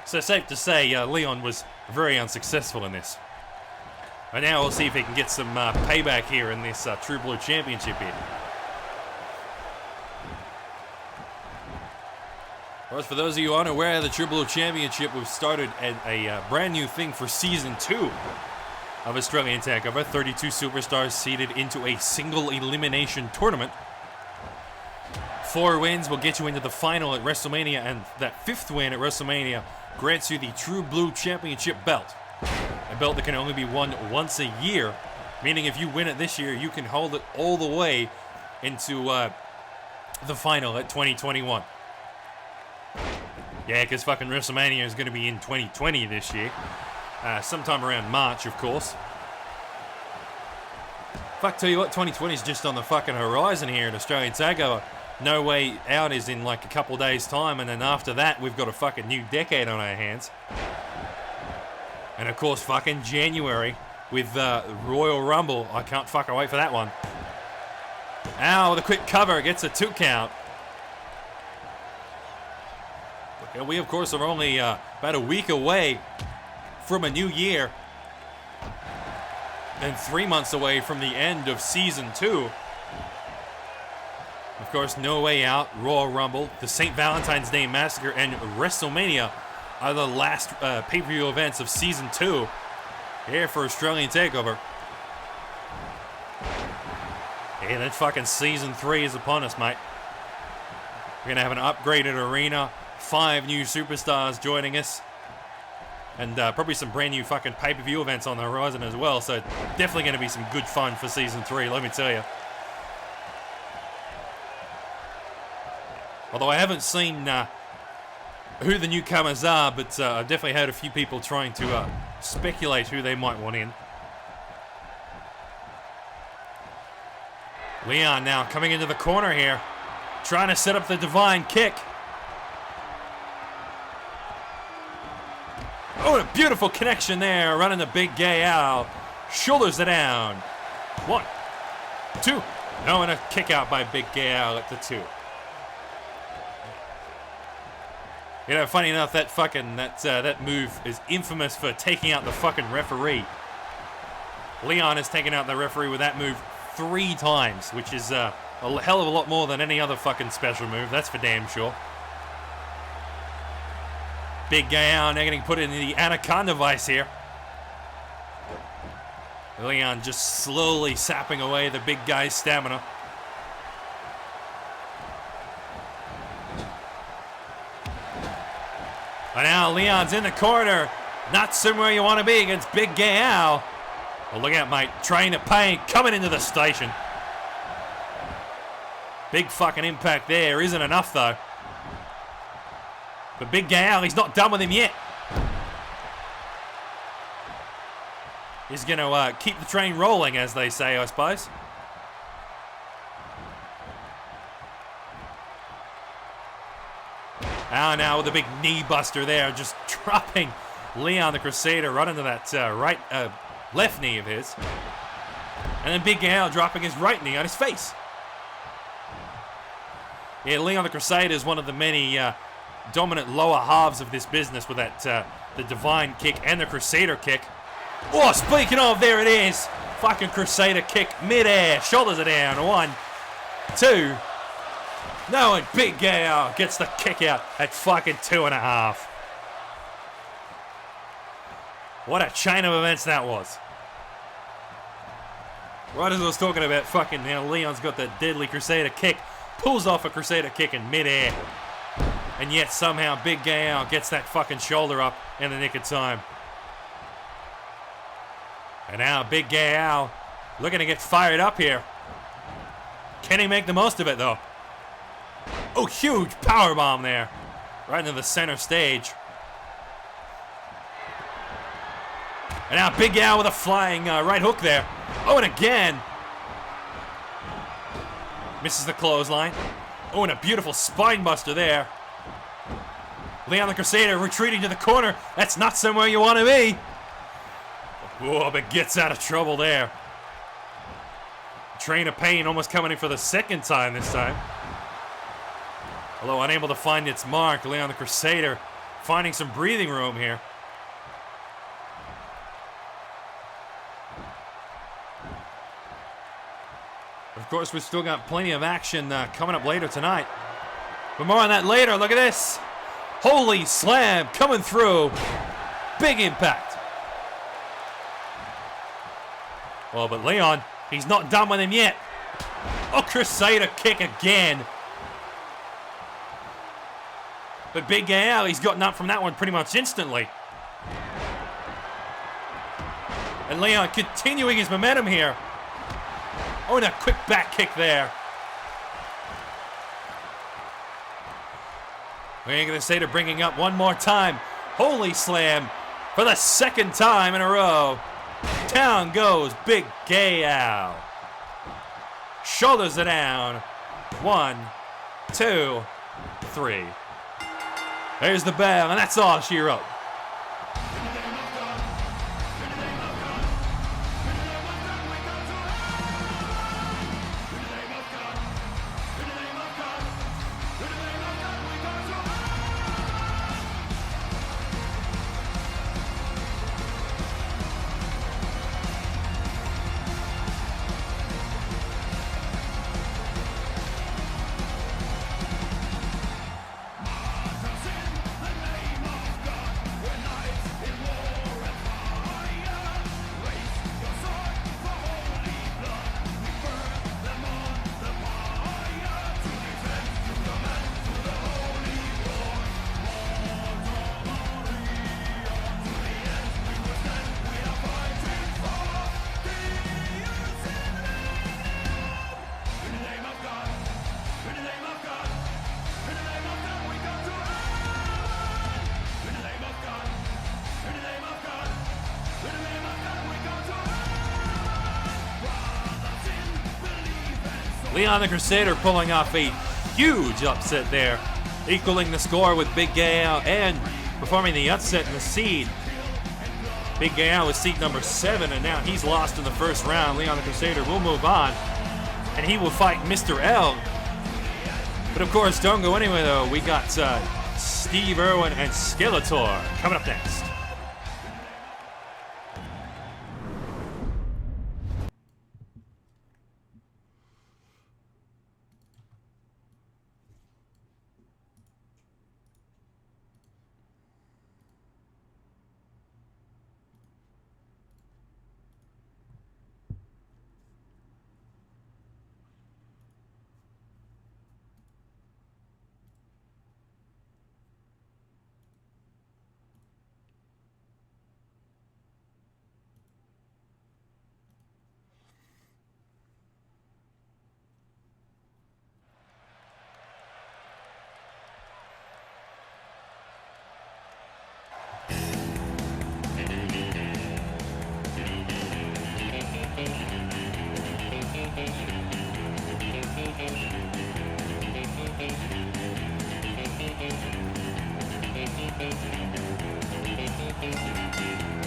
So safe to say, Leon was very unsuccessful in this. And now we'll see if he can get some payback here in this True Blue Championship here. Of course, for those of you unaware, the True Blue Championship, we've started a brand new thing for Season 2 of Australian Takeover. 32 superstars seeded into a single elimination tournament. 4 wins will get you into the final at WrestleMania, and that 5th win at WrestleMania grants you the True Blue Championship belt. A belt that can only be won once a year, meaning if you win it this year, you can hold it all the way into the final at 2021. Yeah, because fucking WrestleMania is going to be in 2020 this year. Sometime around March, of course. Fuck, tell you what, 2020 is just on the fucking horizon here at Australian Takeover. No Way Out is in like a couple days' time, and then after that, we've got a fucking new decade on our hands. And of course, fucking January with Royal Rumble. I can't fucking wait for that one. Ow, with a quick cover, gets a 2 count. We, of course, are only about a week away from a new year. And 3 months away from the end of Season 2. Of course, No Way Out, Royal Rumble, the St. Valentine's Day Massacre, and WrestleMania are the last pay-per-view events of Season 2 here for Australian Takeover. Hey, that fucking Season 3 is upon us, mate. We're going to have an upgraded arena, 5 new superstars joining us, and probably some brand new fucking pay-per-view events on the horizon as well, so definitely going to be some good fun for Season 3, let me tell you. Although I haven't seen who the newcomers are, but I've definitely heard a few people trying to speculate who they might want in. Leon now coming into the corner here, trying to set up the divine kick. Oh, a beautiful connection there, running the big gay Al. Shoulders it down. 1, 2. No, and a kick out by Big Gay Al at the 2. You know, funny enough, that move is infamous for taking out the fucking referee. Leon has taken out the referee with that move 3 times, which is a hell of a lot more than any other fucking special move, that's for damn sure. Big Gay Al now getting put into the Anaconda Vice here. Leon just slowly sapping away the big guy's stamina. And now Leon's in the corner. Not somewhere you want to be against Big Gay Al. Well, look out, mate. Train of Pain coming into the station. Big fucking impact there. Isn't enough, though. But Big Gay Al, he's not done with him yet. He's going to keep the train rolling, as they say, I suppose. Now with a big knee buster there, just dropping Leon the Crusader right into that left knee of his. And then Big Al dropping his right knee on his face. Yeah, Leon the Crusader is one of the many dominant lower halves of this business with that the divine kick and the Crusader kick. Oh, speaking of, there it is. Fucking Crusader kick mid-air. Shoulders are down. 1, 2. No, and Big Gay gets the kick out at fucking 2.5. What a chain of events that was. Right as I was talking about fucking now, Leon's got the deadly Crusader kick, pulls off a Crusader kick in midair, and yet somehow Big Gay gets that fucking shoulder up in the nick of time. And now Big Gay looking to get fired up here. Can he make the most of it though? Oh, huge powerbomb there. Right into the center stage. And now Big Al with a flying right hook there. Oh, and again. Misses the clothesline. Oh, and a beautiful spine buster there. Leon the Crusader retreating to the corner. That's not somewhere you want to be. Oh, but gets out of trouble there. Train of Pain almost coming in for the second time this time. Although unable to find its mark, Leon the Crusader finding some breathing room here. Of course, we've still got plenty of action coming up later tonight. But more on that later. Look at this. Holy slam coming through. Big impact. Well, but Leon, he's not done with him yet. Oh, Crusader kick again. But Big Al, he's gotten up from that one pretty much instantly. And Leon continuing his momentum here. Oh, and a quick back kick there. We're going to say to bringing up one more time. Holy slam for the second time in a row. Down goes Big Gay Al. Shoulders it down. 1, 2, 3. There's the bell, and that's all she wrote. Leon the Crusader pulling off a huge upset there, equaling the score with Big Gale and performing the upset in the seed. Big Gale was seed number 7, and now he's lost in the first round. Leon the Crusader will move on, and he will fight Mr. L. But of course, don't go anywhere though. We got Steve Irwin and Skeletor coming up next.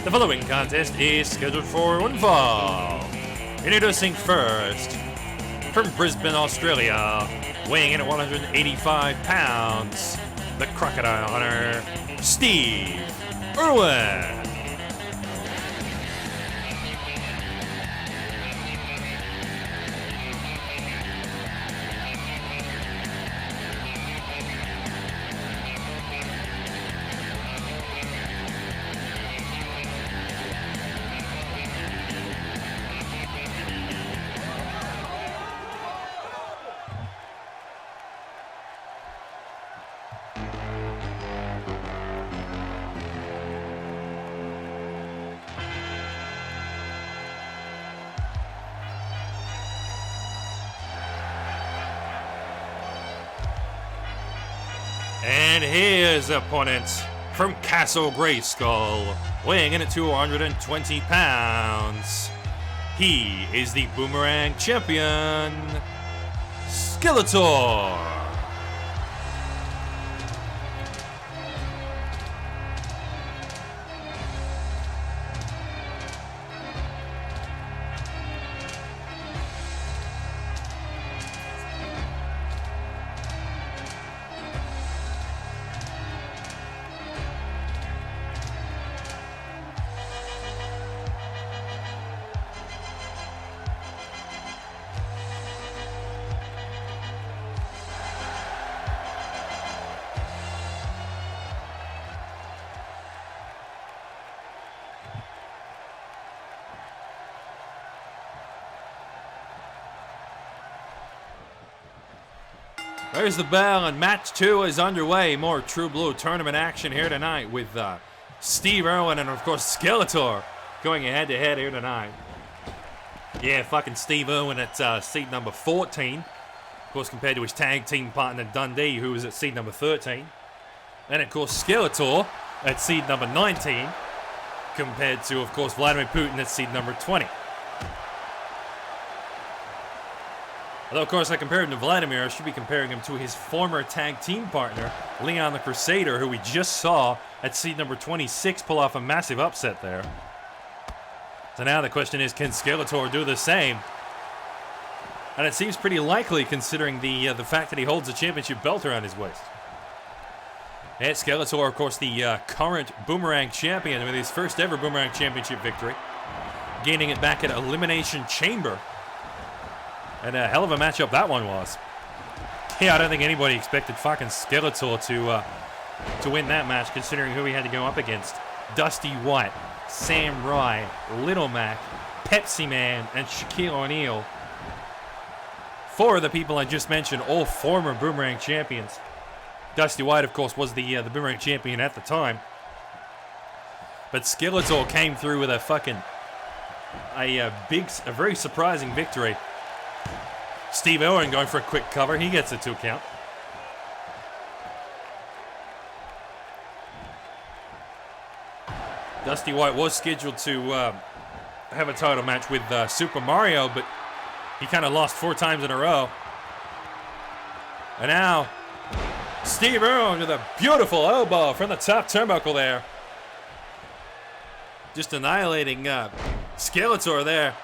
The following contest is scheduled for one fall. Introducing first, from Brisbane, Australia, weighing in at 185 pounds, the Crocodile Hunter, Steve Irwin. And his opponent from Castle Grayskull, weighing in at 220 pounds. He is the Boomerang Champion, Skeletor. There's the bell, and match 2 is underway. More True Blue tournament action here tonight with Steve Irwin and, of course, Skeletor going head-to-head here tonight. Yeah, fucking Steve Irwin at seat number 14. Of course, compared to his tag team partner, Dundee, who was at seat number 13. And, of course, Skeletor at seat number 19, compared to, of course, Vladimir Putin at seat number 20. Although, of course, I compared him to Vladimir, I should be comparing him to his former tag team partner, Leon the Crusader, who we just saw at seed number 26 pull off a massive upset there. So now the question is, can Skeletor do the same? And it seems pretty likely considering the fact that he holds a championship belt around his waist. And Skeletor, of course, the current Boomerang champion with his first ever Boomerang championship victory. Gaining it back at Elimination Chamber. And a hell of a matchup that one was. Yeah, I don't think anybody expected fucking Skeletor to win that match, considering who he had to go up against. Dusty White, Sam Rye, Little Mac, Pepsi Man, and Shaquille O'Neal. 4 of the people I just mentioned, all former Boomerang champions. Dusty White, of course, was the Boomerang champion at the time. But Skeletor came through with a very surprising victory. Steve Owen going for a quick cover. He gets a 2 count. Dusty White was scheduled to have a title match with Super Mario, but he kind of lost 4 times in a row. And now, Steve Owen with a beautiful elbow from the top turnbuckle there. Just annihilating Skeletor there.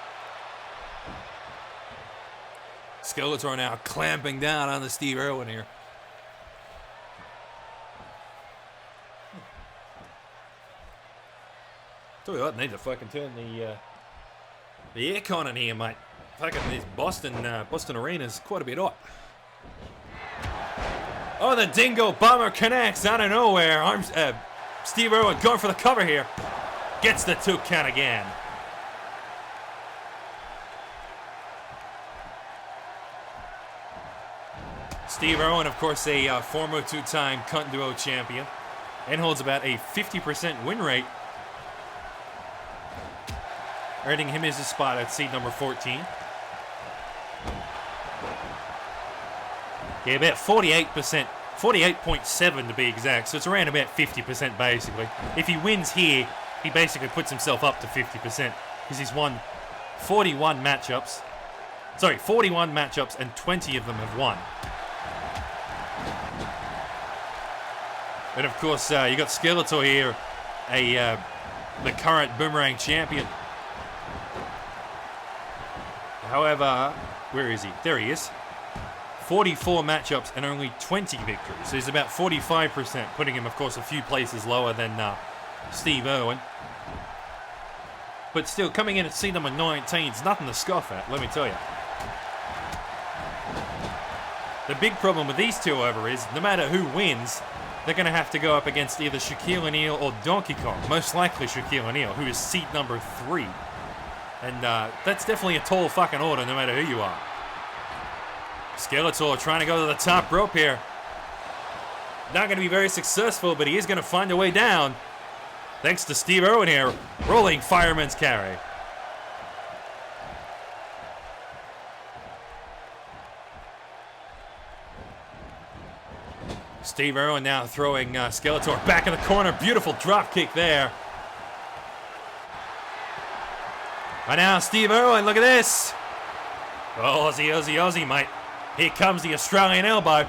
Skeletor now clamping down on the Steve Irwin here. Tell you what, need to fucking turn the aircon in here, mate. Fucking this Boston arena's quite a bit hot. Oh, the Dingo Bomber connects out of nowhere. Steve Irwin going for the cover here. Gets the 2 count again. Steve Irwin, of course, a former 2-time Cunt Duo champion, and holds about a 50% win rate, earning him his spot at seed number 14. Yeah, about 48%, 48.7 to be exact, so it's around about 50% basically. If he wins here, he basically puts himself up to 50% because he's won 41 matchups. Sorry, 41 matchups and 20 of them have won. And of course, you got Skeletor here, the current Boomerang champion. However, where is he? There he is. 44 matchups and only 20 victories. So he's about 45%, putting him, of course, a few places lower than Steve Irwin. But still, coming in at seed number 19 is nothing to scoff at, let me tell you. The big problem with these two, however, is no matter who wins, they're going to have to go up against either Shaquille O'Neal or Donkey Kong. Most likely Shaquille O'Neal, who is seed number 3. And that's definitely a tall fucking order, no matter who you are. Skeletor trying to go to the top rope here. Not going to be very successful, but he is going to find a way down. Thanks to Steve Irwin here, rolling fireman's carry. Steve Irwin now throwing Skeletor back in the corner. Beautiful drop kick there. And now Steve Irwin, look at this. Oh, Aussie, Aussie, Aussie, mate. Here comes the Australian elbow.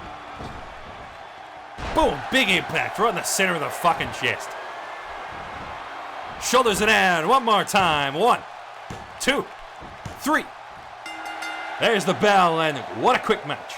Boom, big impact right in the center of the fucking chest. Shoulders it down one more time. 1, 2, 3. There's the bell, and what a quick match.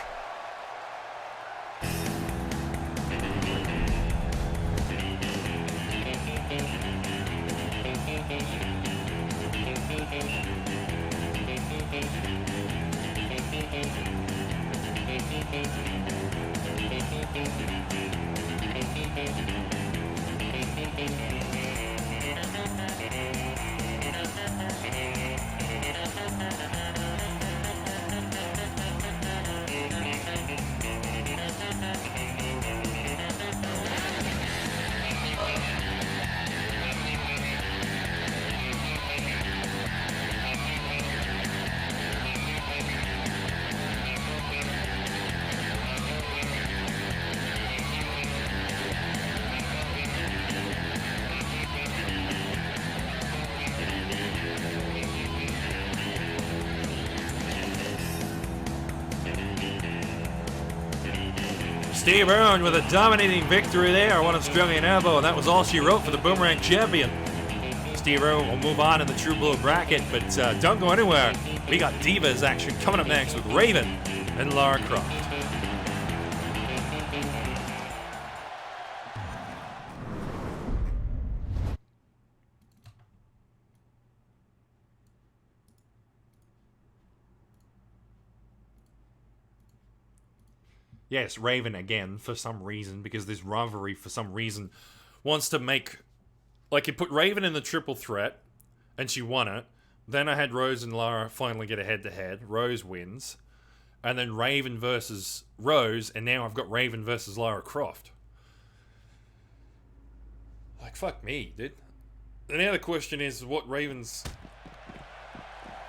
Steve Irwin with a dominating victory there, one Australian elbow, and that was all she wrote for the Boomerang champion. Steve Irwin will move on in the True Blue bracket, but don't go anywhere. We got Divas action coming up next with Raven and Lara Croft. Yes, Raven again, for some reason, because this rivalry, for some reason, wants to make... Like, you put Raven in the triple threat, and she won it. Then I had Rose and Lara finally get a head-to-head. Rose wins. And then Raven versus Rose, and now I've got Raven versus Lara Croft. Like, fuck me, dude. And now the question is, what Raven's...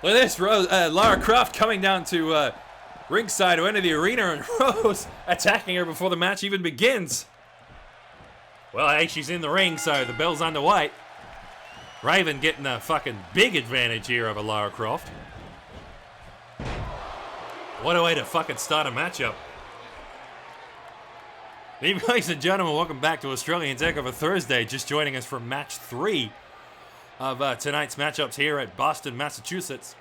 Look at this, Lara Croft coming down to... ringside to enter the arena, and Rose attacking her before the match even begins. Well, hey, she's in the ring, so the bell's underway. Raven getting a fucking big advantage here over Lara Croft. What a way to fucking start a matchup. Ladies and gentlemen, welcome back to Australian Takeover Thursday. Just joining us for match 3 of tonight's matchups here at Boston, Massachusetts.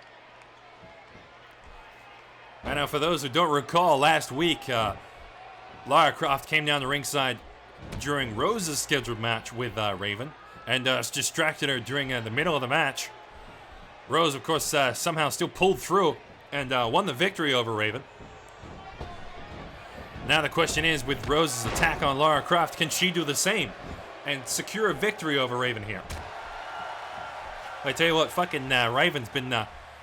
And now, for those who don't recall, last week, Lara Croft came down the ringside during Rose's scheduled match with Raven, and distracted her during the middle of the match. Rose, of course, somehow still pulled through and won the victory over Raven. Now the question is, with Rose's attack on Lara Croft, can she do the same and secure a victory over Raven here? I tell you what, fucking Raven's been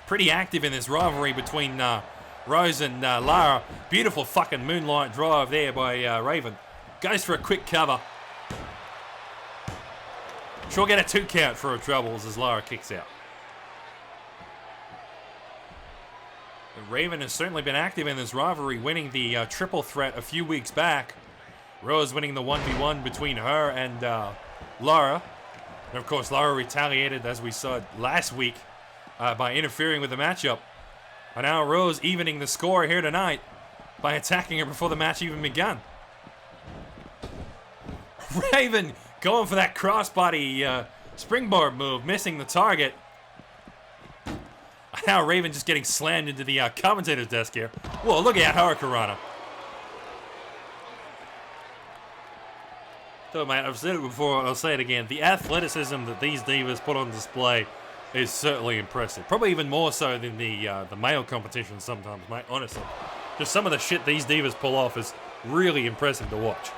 pretty active in this rivalry between... Rose and Lara. Beautiful fucking moonlight drive there by Raven. Goes for a quick cover. She'll get a 2 count for her troubles as Lara kicks out. And Raven has certainly been active in this rivalry, winning the triple threat a few weeks back. Rose winning the 1v1 between her and Lara. And of course, Lara retaliated, as we saw last week, by interfering with the matchup. And now Rose evening the score here tonight by attacking her before the match even begun. Raven going for that crossbody springboard move, missing the target. Now Raven just getting slammed into the commentator's desk here. Whoa, look at Hurricanrana. So, mate, I've said it before, I'll say it again. The athleticism that these divas put on display is certainly impressive. Probably even more so than the male competition sometimes, mate, honestly. Just some of the shit these divas pull off is really impressive to watch.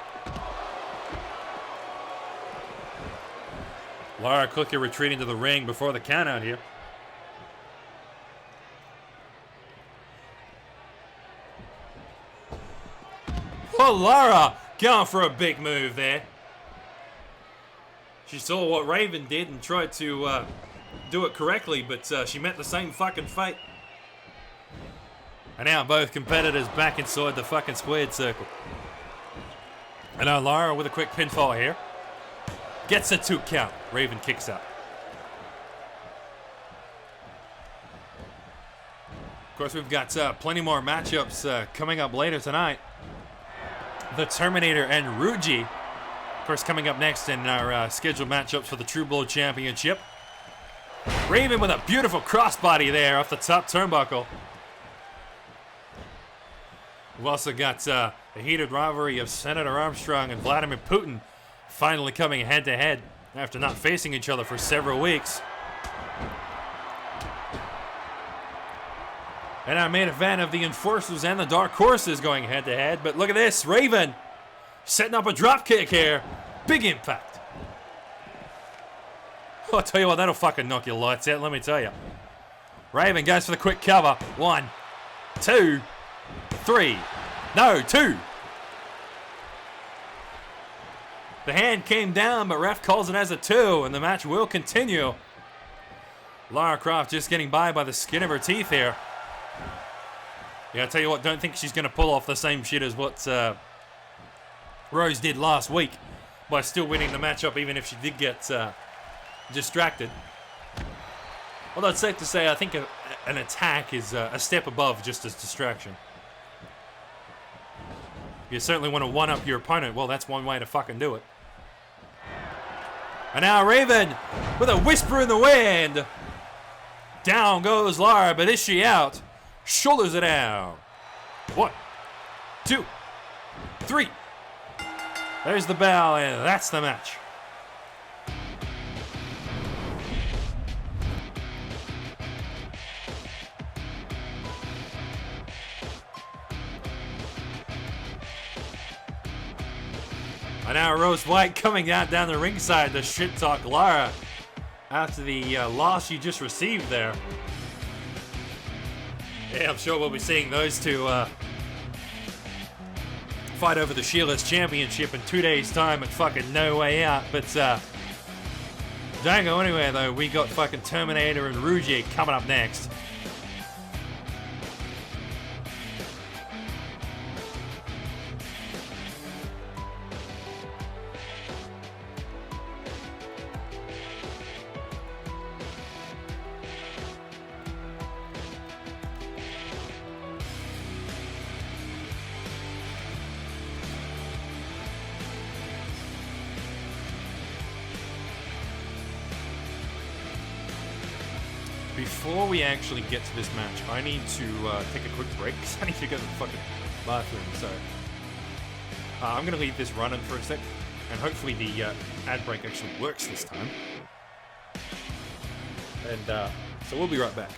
Lara quickly retreating to the ring before the count out here. Oh, Lara going for a big move there. She saw what Raven did and tried to do it correctly, but she met the same fucking fate. And now both competitors back inside the fucking squared circle. And now Lara with a quick pinfall here. Gets a 2 count. Raven kicks out. Of course, we've got plenty more matchups coming up later tonight. The Terminator and Ruji, of course, coming up next in our scheduled matchups for the True Blue Championship. Raven with a beautiful crossbody there off the top turnbuckle. We've also got the heated rivalry of Senator Armstrong and Vladimir Putin finally coming head-to-head after not facing each other for several weeks. And our main event of the Enforcers and the Dark Horses going head-to-head. But look at this, Raven setting up a dropkick here. Big impact. I'll tell you what, that'll fucking knock your lights out, let me tell you. Raven goes for the quick cover. 1, 2, 3. No, 2. The hand came down, but ref calls it as a 2, and the match will continue. Lara Croft just getting by the skin of her teeth here. Yeah, I'll tell you what, don't think she's going to pull off the same shit as what Rose did last week by still winning the matchup, even if she did get distracted. Although it's safe to say, I think an attack is a step above just as distraction. You certainly want to one-up your opponent. Well, that's one way to fucking do it. And now Raven with a whisper in the wind. Down goes Lara, but is she out? Shoulders it down. 1, 2, 3. There's the bell, and that's the match. And now Rose White coming down the ringside to shit talk Lara after the loss you just received there. Yeah, I'm sure we'll be seeing those two fight over the Sheila's Championship in 2 days' time at fucking No Way Out. But don't go anywhere though. We got fucking Terminator and Rouge coming up next. Before we actually get to this match, I need to take a quick break because I need to go to the fucking bathroom. So I'm gonna leave this running for a sec, and hopefully the ad break actually works this time. And so we'll be right back.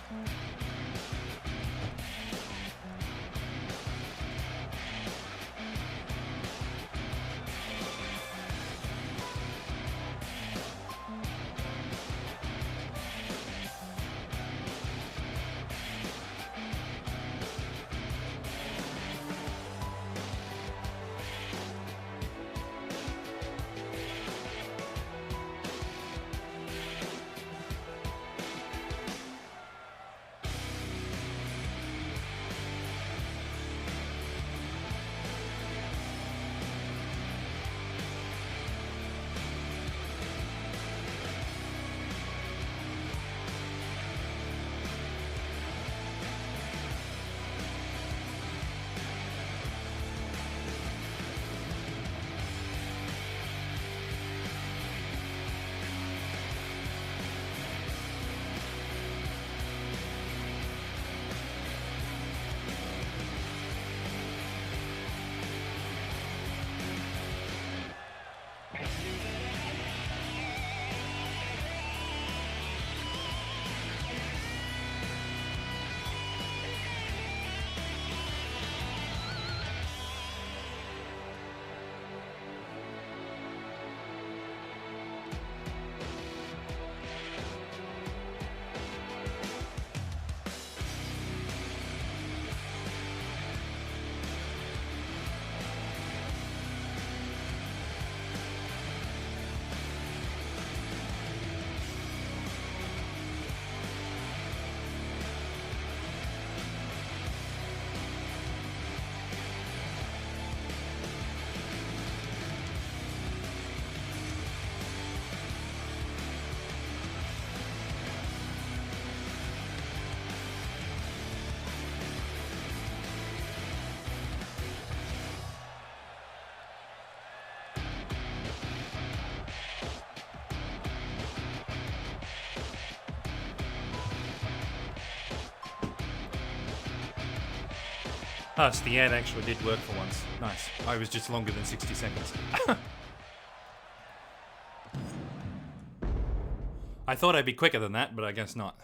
Oh, so the ad actually did work for once. Nice. I was just longer than 60 seconds. I thought I'd be quicker than that, but I guess not.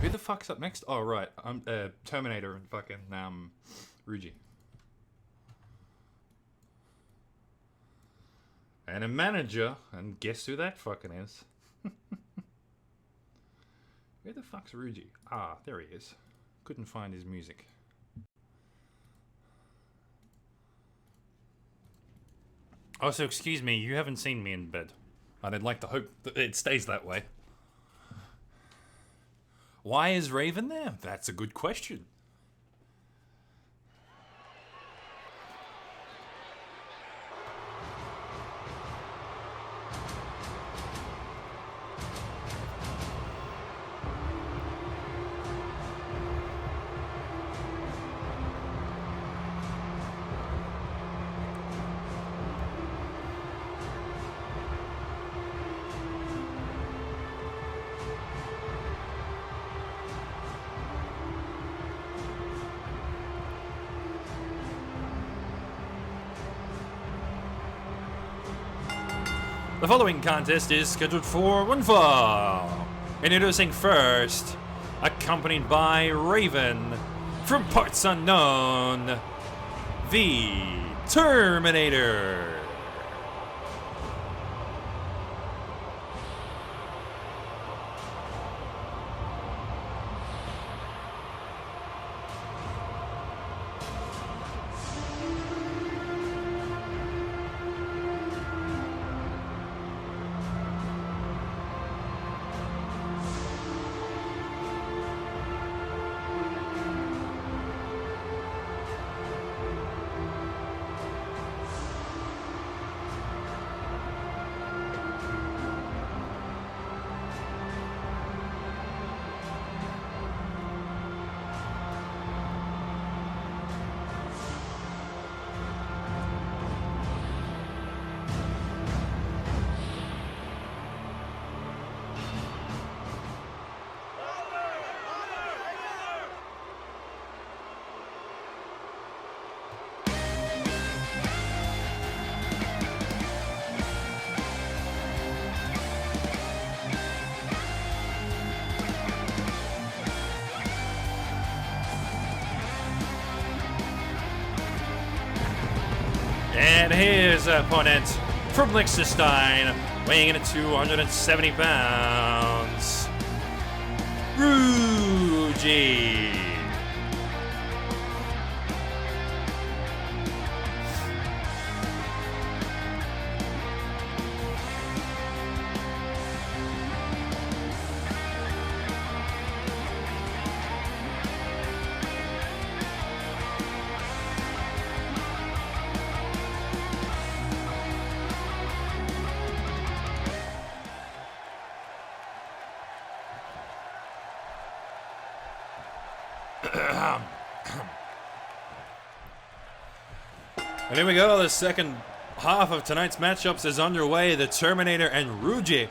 Who the fuck's up next? Oh, right. I'm Terminator and fucking Rouge. And a manager, and guess who that fucking is? Where the fuck's Rouge? Ah, there he is. Couldn't find his music. Also, excuse me, you haven't seen me in bed. I'd like to hope that it stays that way. Why is Raven there? That's a good question. The following contest is scheduled for one fall. Introducing first, accompanied by Raven, from parts unknown, the Terminator. And his opponent from Liechtenstein, weighing in at 270 pounds, Ruji. And here we go, the second half of tonight's matchups is underway. The Terminator and Ruji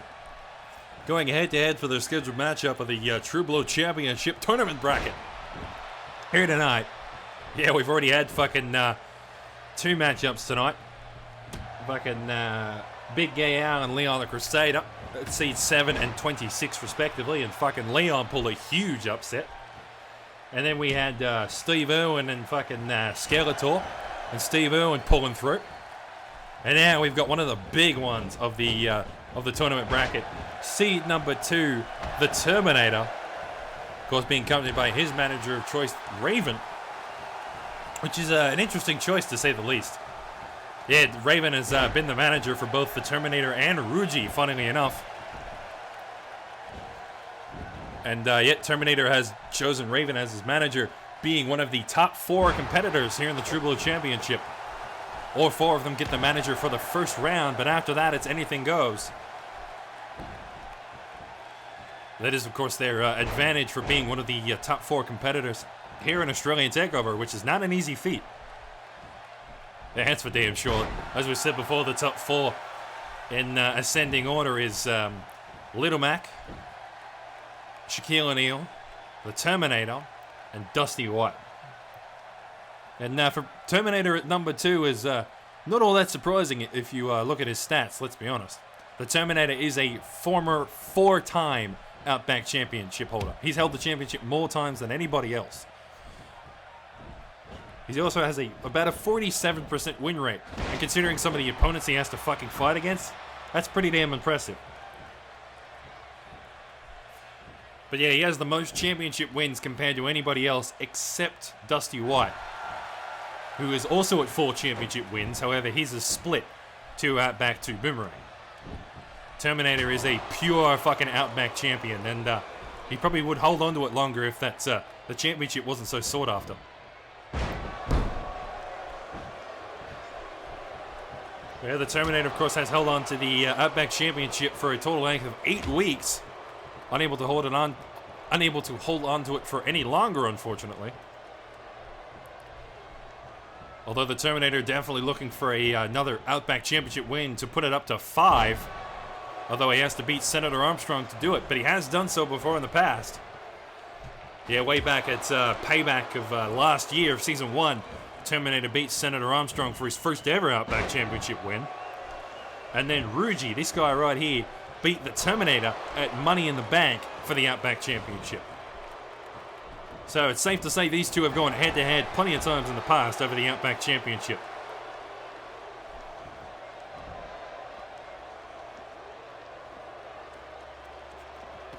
going head-to-head for their scheduled matchup of the True Blow Championship tournament bracket here tonight. Yeah, we've already had fucking two matchups tonight. Fucking Big Gay Al and Leon the Crusader at seeds 7 and 26 respectively, and fucking Leon pulled a huge upset. And then we had Steve Irwin and fucking Skeletor, and Steve Irwin pulling through. And now we've got one of the big ones of the tournament bracket. Seed number 2, the Terminator, of course being accompanied by his manager of choice, Raven, which is an interesting choice to say the least. Yeah, Raven has been the manager for both the Terminator and Ruji, funnily enough. And yet Terminator has chosen Raven as his manager, being one of the top 4 competitors here in the True Blow Championship. All 4 of them get the manager for the first round, but after that it's anything goes. That is, of course, their advantage for being one of the top 4 competitors here in Australian Takeover, which is not an easy feat. Yeah, that's for damn sure. As we said before, the top 4 in ascending order is Little Mac, Shaquille O'Neal, the Terminator, and Dusty White. And for Terminator at number 2 is not all that surprising if you look at his stats, let's be honest. The Terminator is a former 4-time Outback Championship holder. He's held the championship more times than anybody else. He also has about a 47% win rate. And considering some of the opponents he has to fucking fight against, that's pretty damn impressive. But yeah, he has the most championship wins compared to anybody else except Dusty White, who is also at 4 championship wins. However, he's a split 2 Outback, 2 Boomerang. Terminator is a pure fucking Outback champion, and he probably would hold on to it longer if that's the championship wasn't so sought after. Yeah, the Terminator, of course, has held on to the Outback Championship for a total length of 8 weeks. Unable to hold on to it for any longer, unfortunately. Although the Terminator definitely looking for another Outback Championship win to put it up to 5. Although he has to beat Senator Armstrong to do it, but he has done so before in the past. Yeah, way back at Payback of last year of Season 1, Terminator beat Senator Armstrong for his first ever Outback Championship win. And then Ruji, this guy right here, beat the Terminator at Money in the Bank for the Outback Championship. So it's safe to say these two have gone head-to-head plenty of times in the past over the Outback Championship.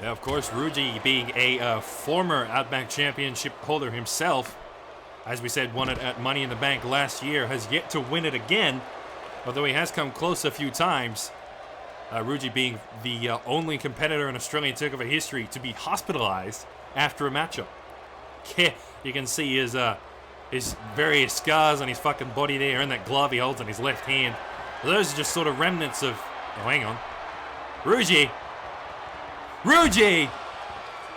Now, of course, Ruji, being a former Outback Championship holder himself, as we said, won it at Money in the Bank last year, has yet to win it again, although he has come close a few times. Ruji being the only competitor in Australian Takeover history to be hospitalized after a matchup. Yeah, you can see his various scars on his fucking body there, and that glove he holds in his left hand. Those are just sort of remnants of... Oh, hang on. Ruji!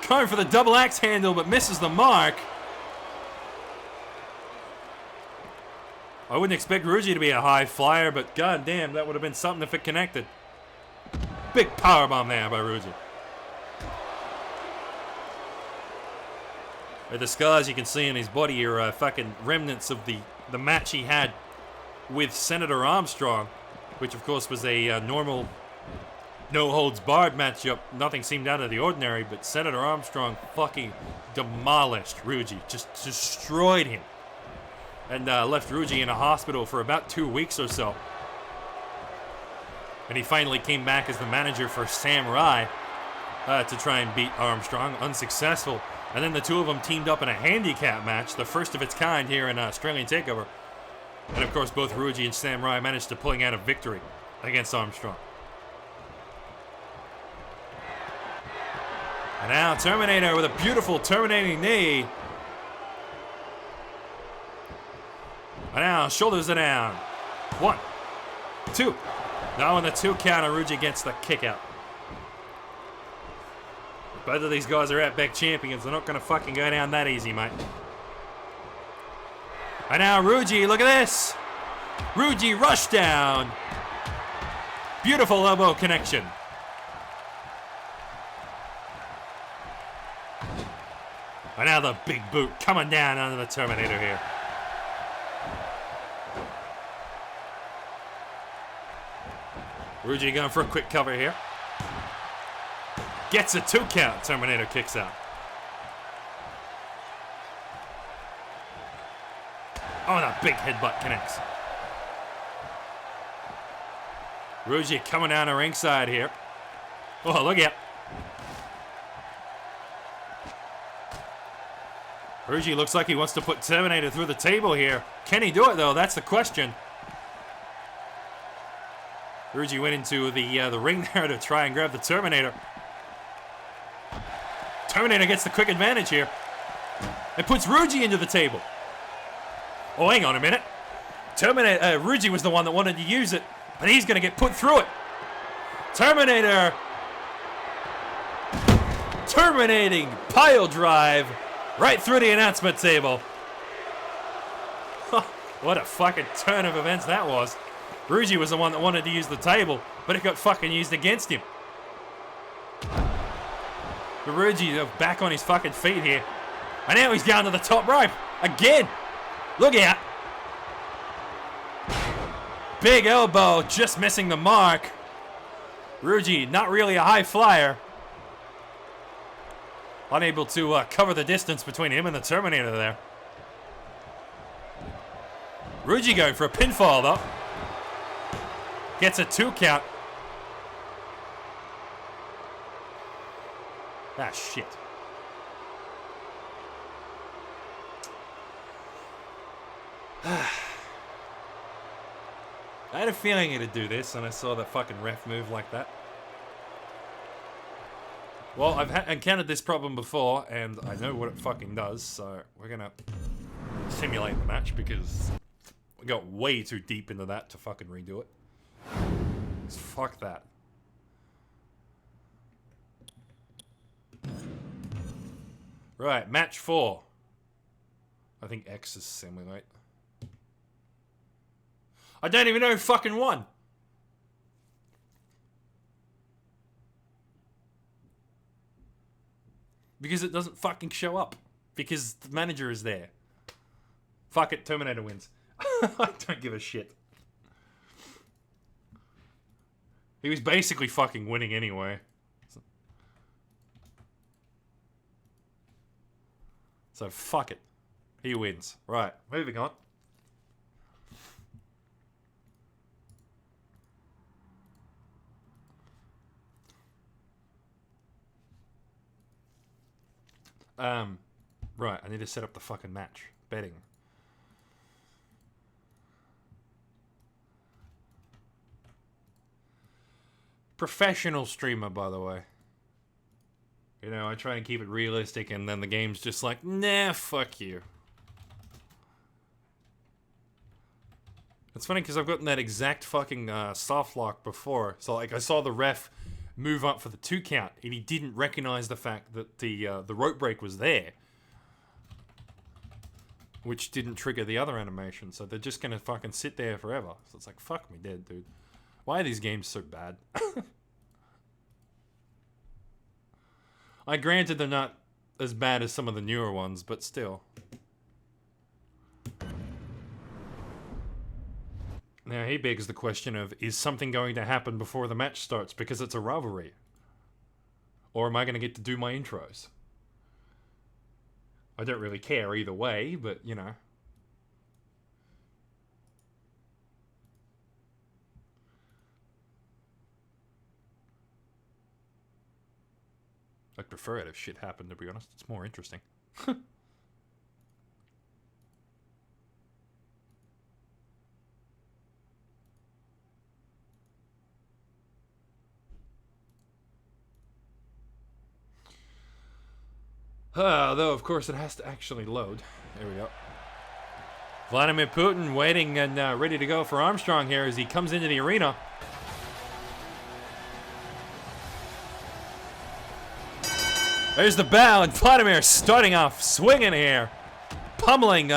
Going for the double axe handle, but misses the mark. I wouldn't expect Ruji to be a high flyer, but goddamn, that would have been something if it connected. Big powerbomb there by Ruji. The scars you can see on his body are fucking remnants of the match he had with Senator Armstrong, which of course was a normal no-holds-barred matchup. Nothing seemed out of the ordinary, but Senator Armstrong fucking demolished Ruji. Just destroyed him. And left Ruji in a hospital for about 2 weeks or so. And he finally came back as the manager for Sam Rai to try and beat Armstrong. Unsuccessful. And then the two of them teamed up in a handicap match, the first of its kind here in Australian Takeover. And of course, both Ruji and Sam Rai managed to pulling out a victory against Armstrong. And now Terminator with a beautiful terminating knee. And now shoulders are down. 1, 2. Now on the 2 count, Ruji gets the kick out. Both of these guys are Outback champions. They're not going to fucking go down that easy, mate. And now Ruji, look at this. Ruji rush down. Beautiful elbow connection. And now the big boot coming down onto the Terminator here. Ruji going for a quick cover here. Gets a 2 count. Terminator kicks out. Oh, and a big headbutt connects. Ruji coming down to ringside here. Oh, look at it. Ruji looks like he wants to put Terminator through the table here. Can he do it, though? That's the question. Ruji went into the ring there to try and grab the Terminator. Terminator gets the quick advantage here. It puts Ruji into the table. Oh, hang on a minute. Ruji was the one that wanted to use it, but he's going to get put through it. Terminator. Terminating pile drive right through the announcement table. What a fucking turn of events that was. Ruji was the one that wanted to use the table, but it got fucking used against him. But Ruji back on his fucking feet here. And now he's going to the top rope. Again. Look out. Big elbow, just missing the mark. Ruji, not really a high flyer. Unable to cover the distance between him and the Terminator there. Ruji going for a pinfall, though. Gets a 2 count. Ah, shit. I had a feeling it'd do this, and I saw the fucking ref move like that. Well, I've encountered this problem before, and I know what it fucking does, so we're gonna simulate the match, because we got way too deep into that to fucking redo it. Just fuck that. Right, match 4. I think X is simulate. I don't even know who fucking won. Because it doesn't fucking show up. Because the manager is there. Fuck it, Terminator wins. I don't give a shit. He was basically fucking winning anyway. So fuck it. He wins. Right, moving on. Right, I need to set up the fucking match. Betting. Professional streamer, by the way. You know, I try and keep it realistic, and then the game's just like, nah, fuck you. It's funny because I've gotten that exact fucking soft lock before. So, like, I saw the ref move up for the 2 count, and he didn't recognize the fact that the rope break was there, which didn't trigger the other animation. So they're just gonna fucking sit there forever. So it's like, fuck me dead, dude. Why are these games so bad? I granted they're not as bad as some of the newer ones, but still. Now he begs the question of, is something going to happen before the match starts because it's a rivalry? Or am I going to get to do my intros? I don't really care either way, but you know. I'd prefer it if shit happened, to be honest. It's more interesting. Though, of course, it has to actually load. There we go. Vladimir Putin waiting and ready to go for Armstrong here as he comes into the arena. There's the bell, and Vladimir starting off swinging here. Pummeling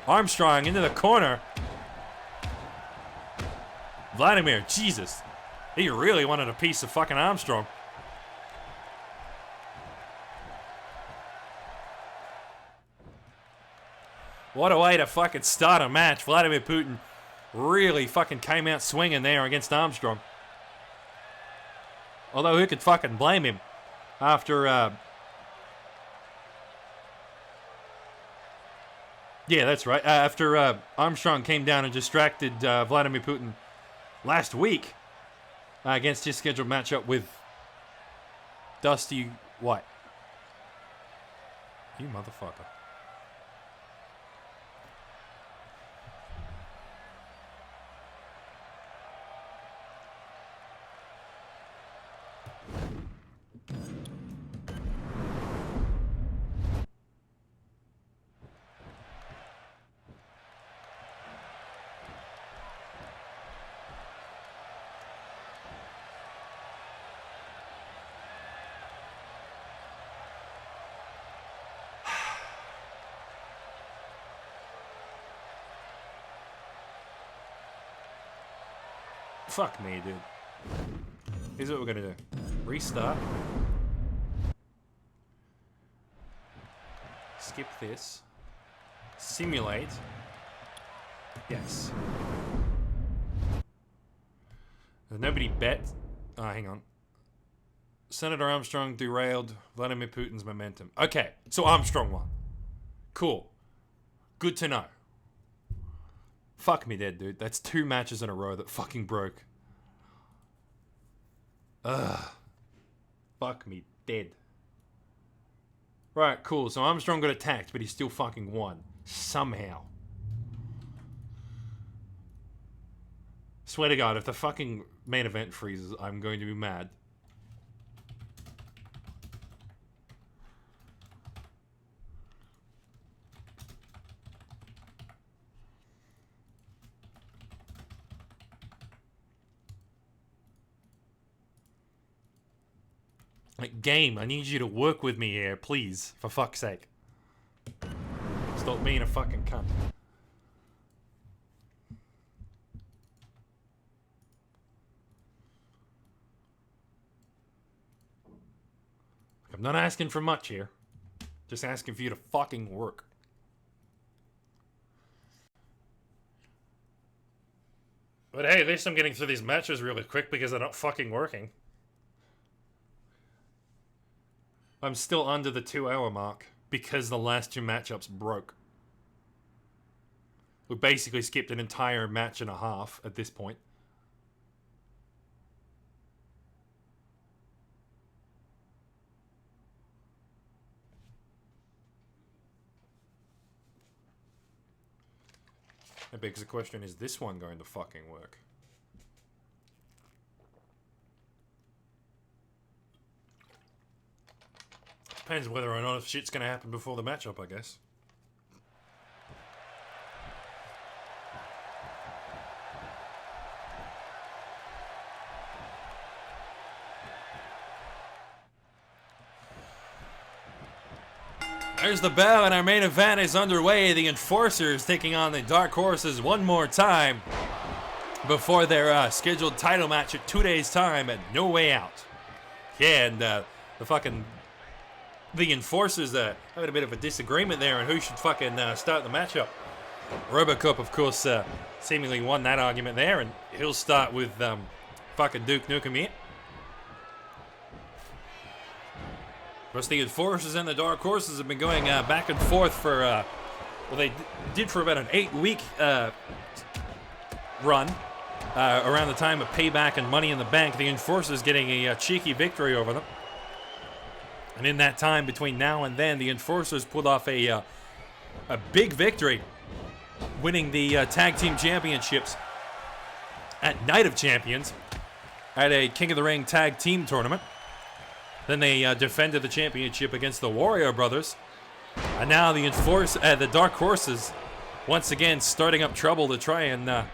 Armstrong into the corner. Vladimir, Jesus. He really wanted a piece of fucking Armstrong. What a way to fucking start a match. Vladimir Putin really fucking came out swinging there against Armstrong. Although who could fucking blame him after... Yeah, that's right. After Armstrong came down and distracted Vladimir Putin last week against his scheduled matchup with Dusty White. You motherfucker. Fuck me, dude. Here's what we're gonna do. Restart. Skip this. Simulate. Yes. There's nobody bet. Oh, hang on. Senator Armstrong derailed Vladimir Putin's momentum. Okay, so Armstrong won. Cool. Good to know. Fuck me dead, dude. That's 2 matches in a row that fucking broke. Ugh. Fuck me dead. Right, cool. So Armstrong got attacked, but he still fucking won. Somehow. Swear to God, if the fucking main event freezes, I'm going to be mad. Like, game, I need you to work with me here, please. For fuck's sake. Stop being a fucking cunt. I'm not asking for much here. Just asking for you to fucking work. But hey, at least I'm getting through these matches really quick because they're not fucking working. I'm still under the 2-hour mark because the last two matchups broke. We basically skipped an entire match and a half at this point. That begs the question, is this one going to fucking work? Depends whether or not if shit's gonna happen before the matchup, I guess. There's the bell, and our main event is underway. The Enforcers taking on the Dark Horses one more time before their scheduled title match at 2 days' time at No Way Out. Yeah, and the Enforcers having a bit of a disagreement there on who should fucking start the matchup. Robocop, of course, seemingly won that argument there, and he'll start with fucking Duke Nukem here. Of course, the Enforcers and the Dark Horses have been going back and forth for, well, they did for about an 8-week run around the time of Payback and Money in the Bank. The Enforcers getting a cheeky victory over them. And in that time, between now and then, the Enforcers pulled off a big victory, winning the Tag Team Championships at Night of Champions at a King of the Ring Tag Team Tournament. Then they defended the championship against the Warrior Brothers. And now the Dark Horses, once again, starting up trouble to try and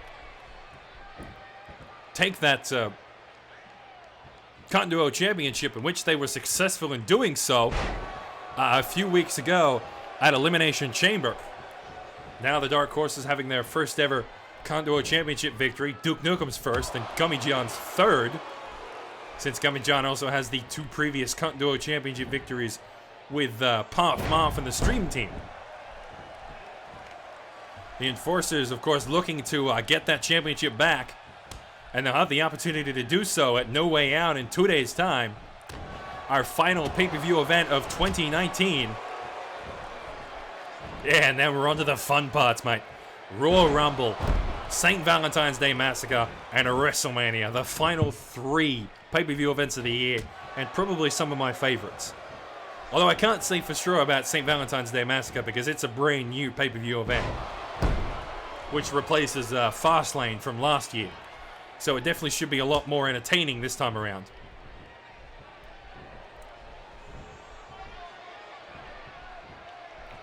take that Cotton Duo Championship, in which they were successful in doing so a few weeks ago at Elimination Chamber. Now the Dark Horses having their first ever Cotton Duo Championship victory. Duke Nukem's first and Gummy John's third, since Gummy John also has the 2 previous Cotton Duo Championship victories with Pop Moff and the Stream Team. The Enforcers, of course, looking to get that championship back, and they'll have the opportunity to do so at No Way Out in 2 days' time. Our final pay-per-view event of 2019. Yeah, and then we're on to the fun parts, mate. Royal Rumble, St. Valentine's Day Massacre, and WrestleMania. The final 3 pay-per-view events of the year, and probably some of my favorites. Although I can't say for sure about St. Valentine's Day Massacre because it's a brand new pay-per-view event, which replaces Fastlane from last year. So it definitely should be a lot more entertaining this time around.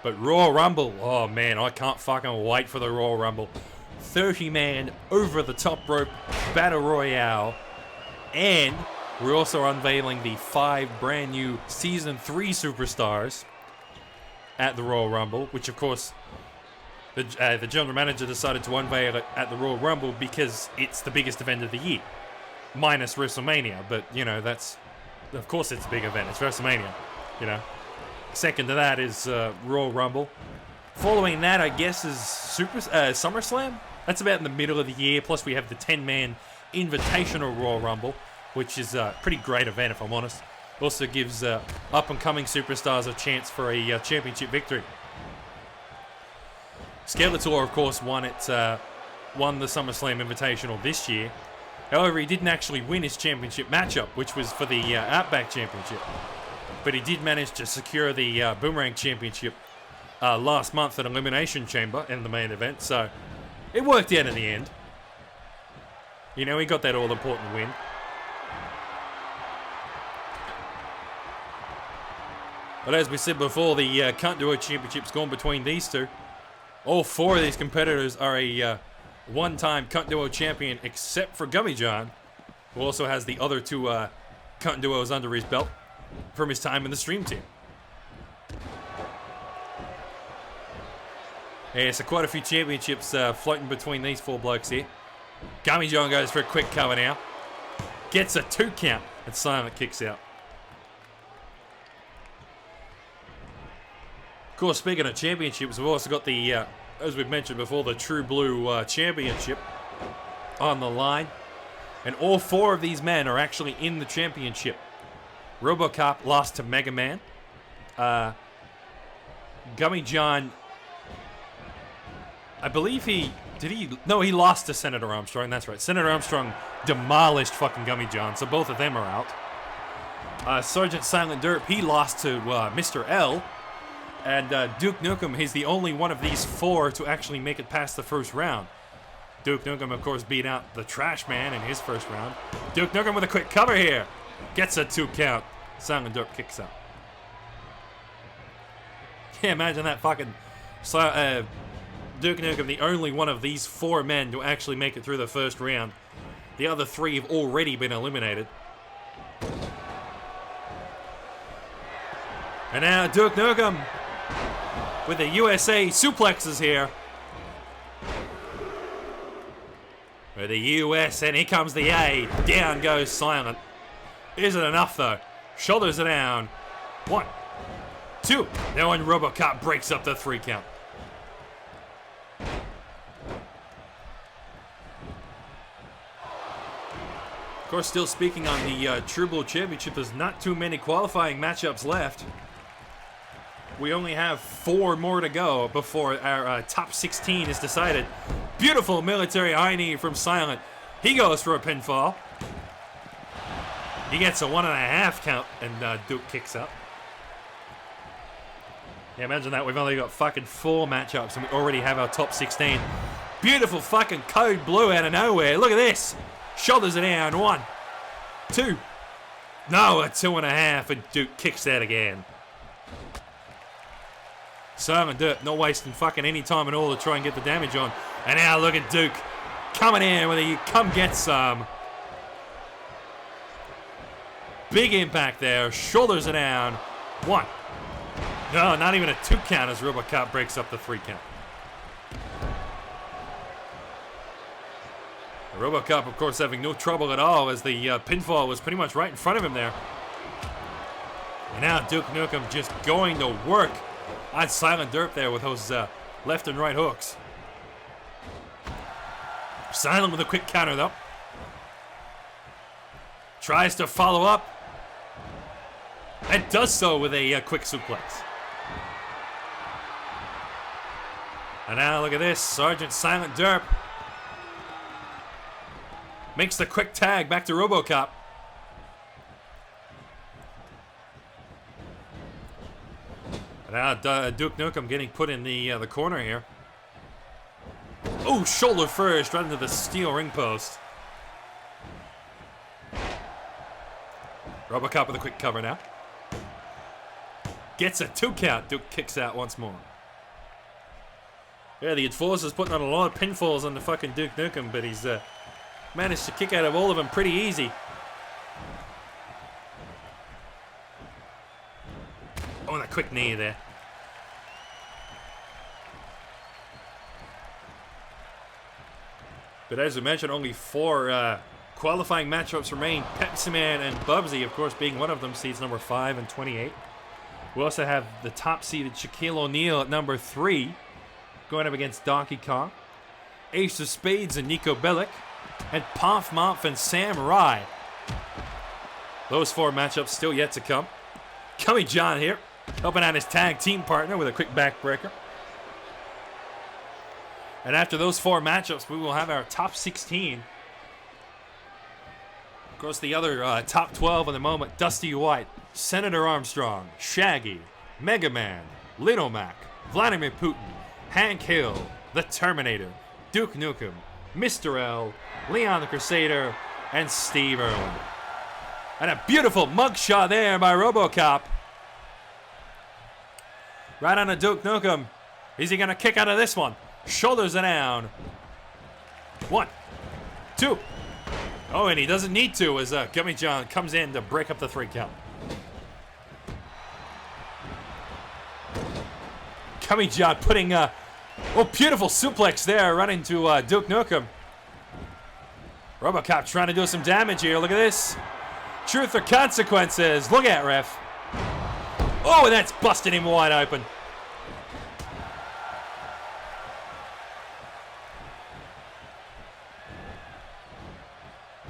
But Royal Rumble, oh man, I can't fucking wait for the Royal Rumble. 30-man over-the-top rope battle royale. And we're also unveiling the 5 brand new Season 3 superstars at the Royal Rumble, which of course the general manager decided to unveil it at the Royal Rumble because it's the biggest event of the year, minus WrestleMania. But, you know, of course it's a big event. It's WrestleMania, you know. Second to that is Royal Rumble. Following that, I guess, is SummerSlam. That's about in the middle of the year. Plus, we have the 10-man Invitational Royal Rumble, which is a pretty great event, if I'm honest. Also gives up-and-coming superstars a chance for a championship victory. Skeletor, of course, won the SummerSlam Invitational this year. However, he didn't actually win his championship matchup, which was for the Outback Championship. But he did manage to secure the Boomerang Championship last month at Elimination Chamber in the main event, so it worked out in the end. You know, he got that all-important win. But as we said before, the Cotton Duo Championship's gone between these two. All 4 of these competitors are a one-time Cotton Duo champion, except for Gummy John, who also has the other 2 Cotton Duos under his belt from his time in the Stream Team. Yeah, so quite a few championships floating between these 4 blokes here. Gummy John goes for a quick cover now. Gets a 2 count, and Silent kicks out. Of course, speaking of championships, we've also got the, as we've mentioned before, the True Blue Championship. on the line. And all 4 of these men are actually in the championship. RoboCop lost to Mega Man. Gummy John, I believe he lost to Senator Armstrong, that's right. Senator Armstrong demolished fucking Gummy John, so both of them are out. Sergeant Silent Derp, he lost to Mr. L. And Duke Nukem, he's the only one of these 4 to actually make it past the first round. Duke Nukem, of course, beat out the Trash Man in his first round. Duke Nukem with a quick cover here. Gets a 2 count. Silent Derp kicks out. Can't imagine that fucking Duke Nukem, the only one of these 4 men to actually make it through the first round. The other 3 have already been eliminated. And now Duke Nukem with the USA suplexes here. With the US, and here comes the A. Down goes Silent. Isn't enough though. Shoulders are down. 1, 2. Now when RoboCop breaks up the 3 count. Of course, still speaking on the True Blue Championship, there's not too many qualifying matchups left. We only have 4 more to go before our top 16 is decided. Beautiful military high knee from Silent. He goes for a pinfall. He gets a 1.5 count, and Duke kicks up. Yeah, imagine that. We've only got fucking 4 matchups, and we already have our top 16. Beautiful fucking code blue out of nowhere. Look at this. Shoulders are down. 1, 2. No, a 2.5, and Duke kicks out again. Silent Derp not wasting fucking any time at all to try and get the damage on. And now look at Duke coming in with a come get some. Big impact there. Shoulders are down. 1. No, not even a 2 count as RoboCop breaks up the 3 count. RoboCop, of course, having no trouble at all as the pinfall was pretty much right in front of him there. And now Duke Nukem just going to work on Silent Derp there with those left and right hooks. Silent with a quick counter though. Tries to follow up. And does so with a quick suplex. And now look at this. Sergeant Silent Derp makes the quick tag back to RoboCop. And now Duke Nukem getting put in the corner here. Oh, shoulder first, right into the steel ring post. RoboCop with a quick cover now. Gets a 2 count. Duke kicks out once more. Yeah, the Enforcer's putting on a lot of pinfalls on the fucking Duke Nukem, but he's managed to kick out of all of them pretty easy. Oh, and a quick knee there. But as we mentioned, only 4 qualifying matchups remain. Pepsi Man and Bubsy, of course, being one of them, seeds number 5 and 28. We also have the top-seeded Shaquille O'Neal at number 3, going up against Donkey Kong. Ace of Spades and Nico Bellic. And Pomp Momp and Sam Rye. Those 4 matchups still yet to come. Gummy John here, helping out his tag team partner with a quick backbreaker. And after those 4 matchups, we will have our top 16. Of course, the other top 12 at the moment: Dusty White, Senator Armstrong, Shaggy, Mega Man, Little Mac, Vladimir Putin, Hank Hill, The Terminator, Duke Nukem, Mr. L, Leon the Crusader, and Steve Irwin. And a beautiful mugshot there by RoboCop. Right on a Duke Nukem. Is he going to kick out of this one? Shoulders are down. 1, 2. Oh, and he doesn't need to as Gummy John comes in to break up the 3 count. Gummy John putting beautiful suplex there right into Duke Nukem. RoboCop trying to do some damage here. Look at this. Truth or consequences. Look at ref. Oh, and that's busted him wide open.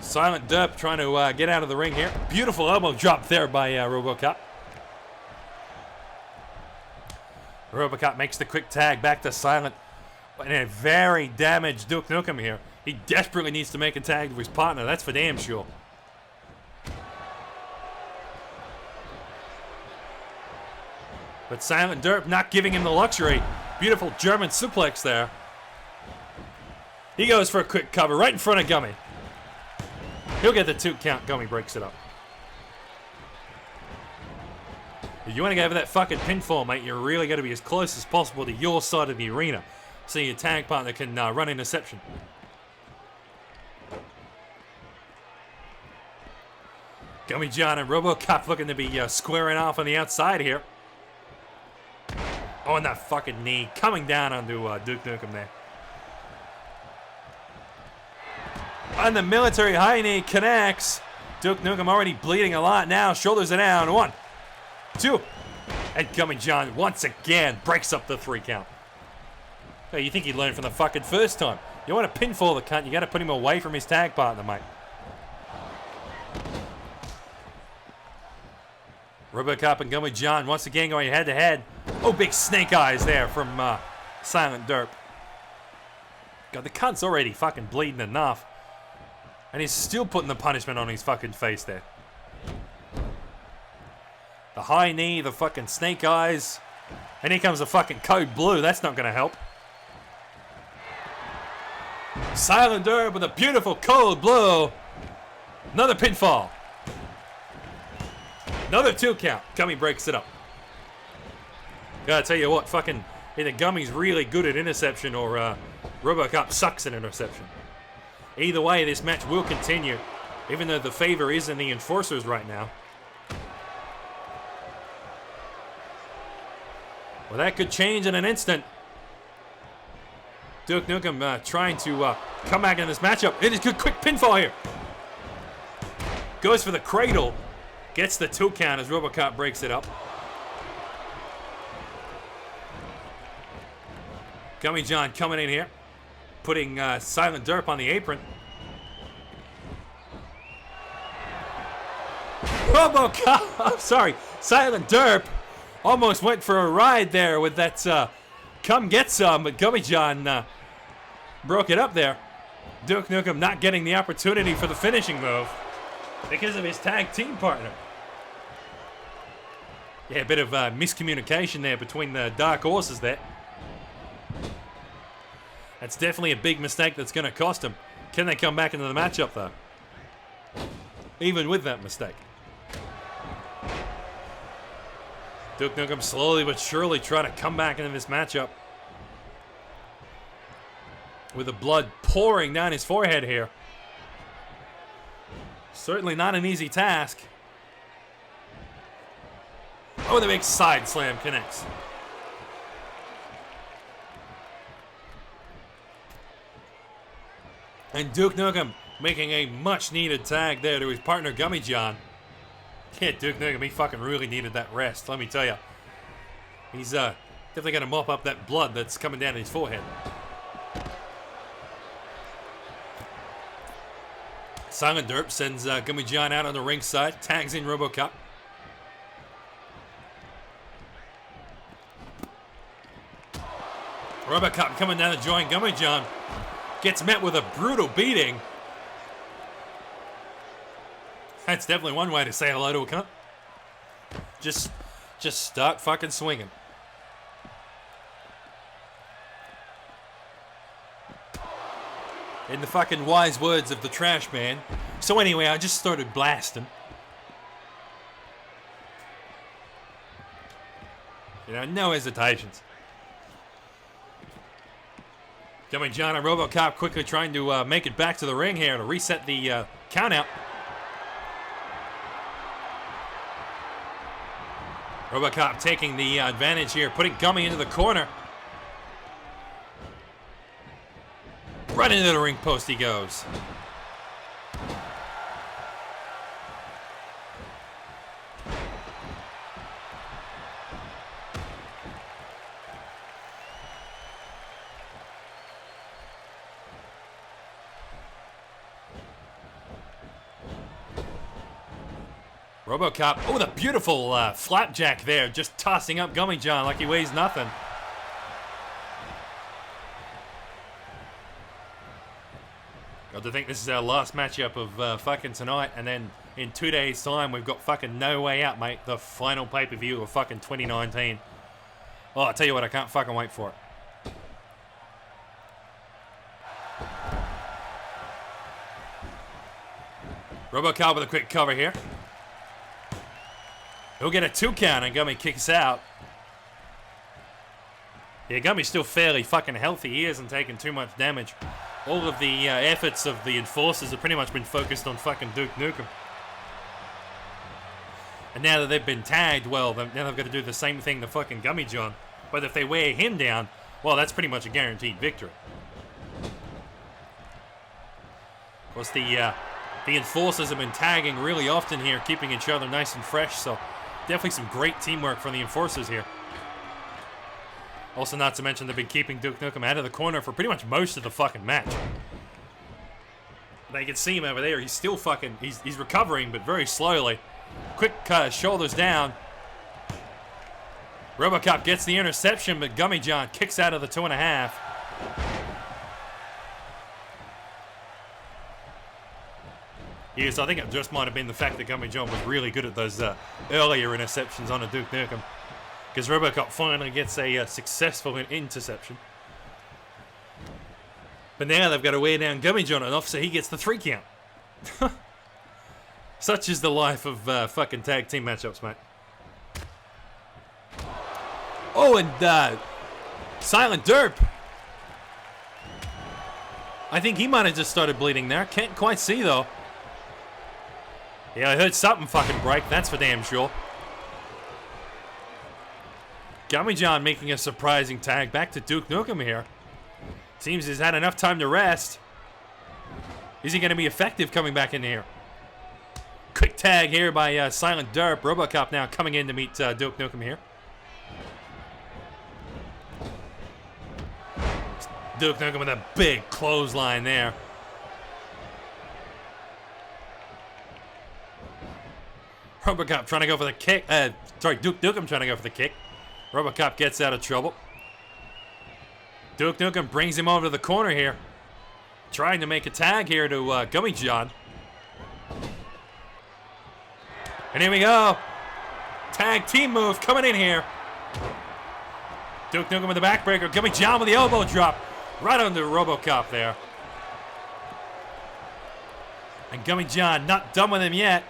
Silent Derp trying to get out of the ring here. Beautiful elbow drop there by RoboCop. RoboCop makes the quick tag back to Silent. And a very damaged Duke Nukem here. He desperately needs to make a tag to his partner. That's for damn sure. But Silent Derp not giving him the luxury. Beautiful German suplex there. He goes for a quick cover right in front of Gummy. He'll get the 2 count. Gummy breaks it up. If you want to go for that fucking pinfall, mate, you're really got to be as close as possible to your side of the arena so your tag partner can run interception. Gummy John and RoboCop looking to be squaring off on the outside here. Oh, and that fucking knee coming down onto Duke Nukem there. And the military high knee connects. Duke Nukem already bleeding a lot now. Shoulders are down. 1, 2. And Gummy John once again breaks up the 3 count. Hey, you think he learned from the fucking first time. You want to pinfall the cunt, you got to put him away from his tag partner, mate. RoboCop and Gummy John once again going head to head. Oh, big snake eyes there from Silent Derp. God, the cunt's already fucking bleeding enough. And he's still putting the punishment on his fucking face there. The high knee, the fucking snake eyes. And here comes the fucking code blue. That's not going to help. Silent Derp with a beautiful code blue. Another pinfall. Another 2 count. Gummy breaks it up. Gotta tell you what, fucking either Gummy's really good at interception or RoboCop sucks at interception. Either way, this match will continue, even though the favor is in the enforcers right now. Well, that could change in an instant. Duke Nukem trying to come back in this matchup. It is good, quick pinfall here. Goes for the cradle. Gets the 2 count as RoboCop breaks it up. Gummy John coming in here. Putting Silent Derp on the apron. RoboCop, sorry, Silent Derp almost went for a ride there with that come get some, but Gummy John broke it up there. Duke Nukem not getting the opportunity for the finishing move because of his tag team partner. Yeah, a bit of miscommunication there between the Dark Horses there. That's definitely a big mistake that's going to cost him. Can they come back into the matchup, though? Even with that mistake. Duke Nukem slowly but surely trying to come back into this matchup. With the blood pouring down his forehead here. Certainly not an easy task. Oh, the big side slam connects. And Duke Nukem making a much needed tag there to his partner Gummy John. Yeah, Duke Nukem, he fucking really needed that rest, let me tell you. He's definitely going to mop up that blood that's coming down his forehead. Silent Derp sends Gummy John out on the ringside, tags in RoboCop. RoboCop coming down to join Gummy John. Gets met with a brutal beating. That's definitely one way to say hello to a cunt. Just start fucking swinging. In the fucking wise words of the trash man. So anyway, I just started blasting. You know, no hesitations. Gummy John and RoboCop quickly trying to make it back to the ring here to reset the count out. RoboCop taking the advantage here, putting Gummy into the corner. Right into the ring post he goes. RoboCop. Oh, the beautiful flapjack there. Just tossing up Gummy John like he weighs nothing. Got to think this is our last matchup of fucking tonight. And then in 2 days' time, we've got fucking No Way Out, mate. The final pay-per-view of fucking 2019. Oh, I'll tell you what, I can't fucking wait for it. RoboCop with a quick cover here. He'll get a 2 count and Gummy kicks out. Yeah, Gummy's still fairly fucking healthy. He hasn't taken too much damage. All of the efforts of the Enforcers have pretty much been focused on fucking Duke Nukem. And now that they've been tagged, well, now they've got to do the same thing to fucking Gummy John. But if they wear him down, well, that's pretty much a guaranteed victory. Of course, the Enforcers have been tagging really often here, keeping each other nice and fresh, so definitely some great teamwork from the Enforcers here. Also, not to mention they've been keeping Duke Nukem out of the corner for pretty much most of the fucking match. Now you can see him over there. He's still fucking... He's recovering, but very slowly. Quick shoulders down. RoboCop gets the interception, but Gummy John kicks out of the 2.5. Yes, I think it just might have been the fact that Gummy John was really good at those earlier interceptions on a Duke Nukem. Because RoboCop finally gets a successful interception. But now they've got to wear down Gummy John enough so he gets the 3 count. Such is the life of fucking tag team matchups, mate. Oh, and Silent Derp. I think he might have just started bleeding there. Can't quite see, though. Yeah, I heard something fucking break. That's for damn sure. Gummy John making a surprising tag back to Duke Nukem here. Seems he's had enough time to rest. Is he going to be effective coming back in here? Quick tag here by Silent Derp. RoboCop now coming in to meet Duke Nukem here. Duke Nukem with a big clothesline there. RoboCop trying to go for the kick. Duke Nukem trying to go for the kick. RoboCop gets out of trouble. Duke Nukem brings him over to the corner here. Trying to make a tag here to Gummy John. And here we go. Tag team move coming in here. Duke Nukem with the backbreaker. Gummy John with the elbow drop. Right under RoboCop there. And Gummy John not done with him yet.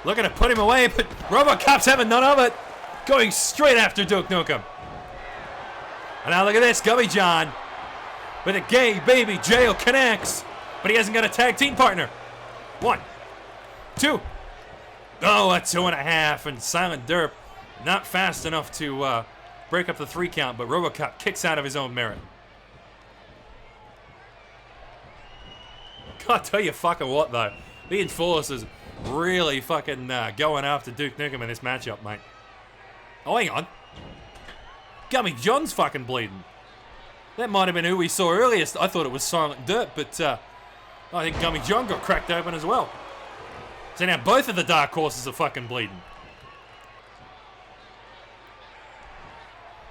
Looking to put him away, but RoboCop's having none of it. Going straight after Duke Nukem. And now look at this, Gummy John. With a gay baby jail connects. But he hasn't got a tag team partner. 1, 2. Oh, a 2.5. And Silent Derp not fast enough to break up the 3 count, but RoboCop kicks out of his own merit. I'll tell you fucking what, though. The Enforcers really fucking going after Duke Nukem in this matchup, mate. Oh, hang on. Gummy John's fucking bleeding. That might have been who we saw earliest. I thought it was Silent Derp, but I think Gummy John got cracked open as well. So now both of the Dark Horses are fucking bleeding.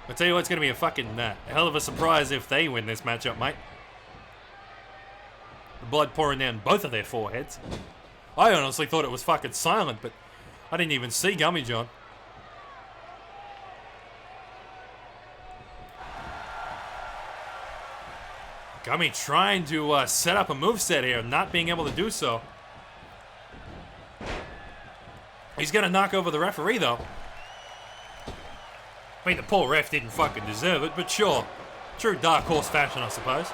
I'll tell you what, it's going to be a fucking hell of a surprise if they win this matchup, mate. The blood pouring down both of their foreheads. I honestly thought it was fucking Silent, but I didn't even see Gummy John. Gummy trying to set up a moveset here, not being able to do so. He's going to knock over the referee, though. I mean, the poor ref didn't fucking deserve it, but sure. True Dark Horse fashion, I suppose.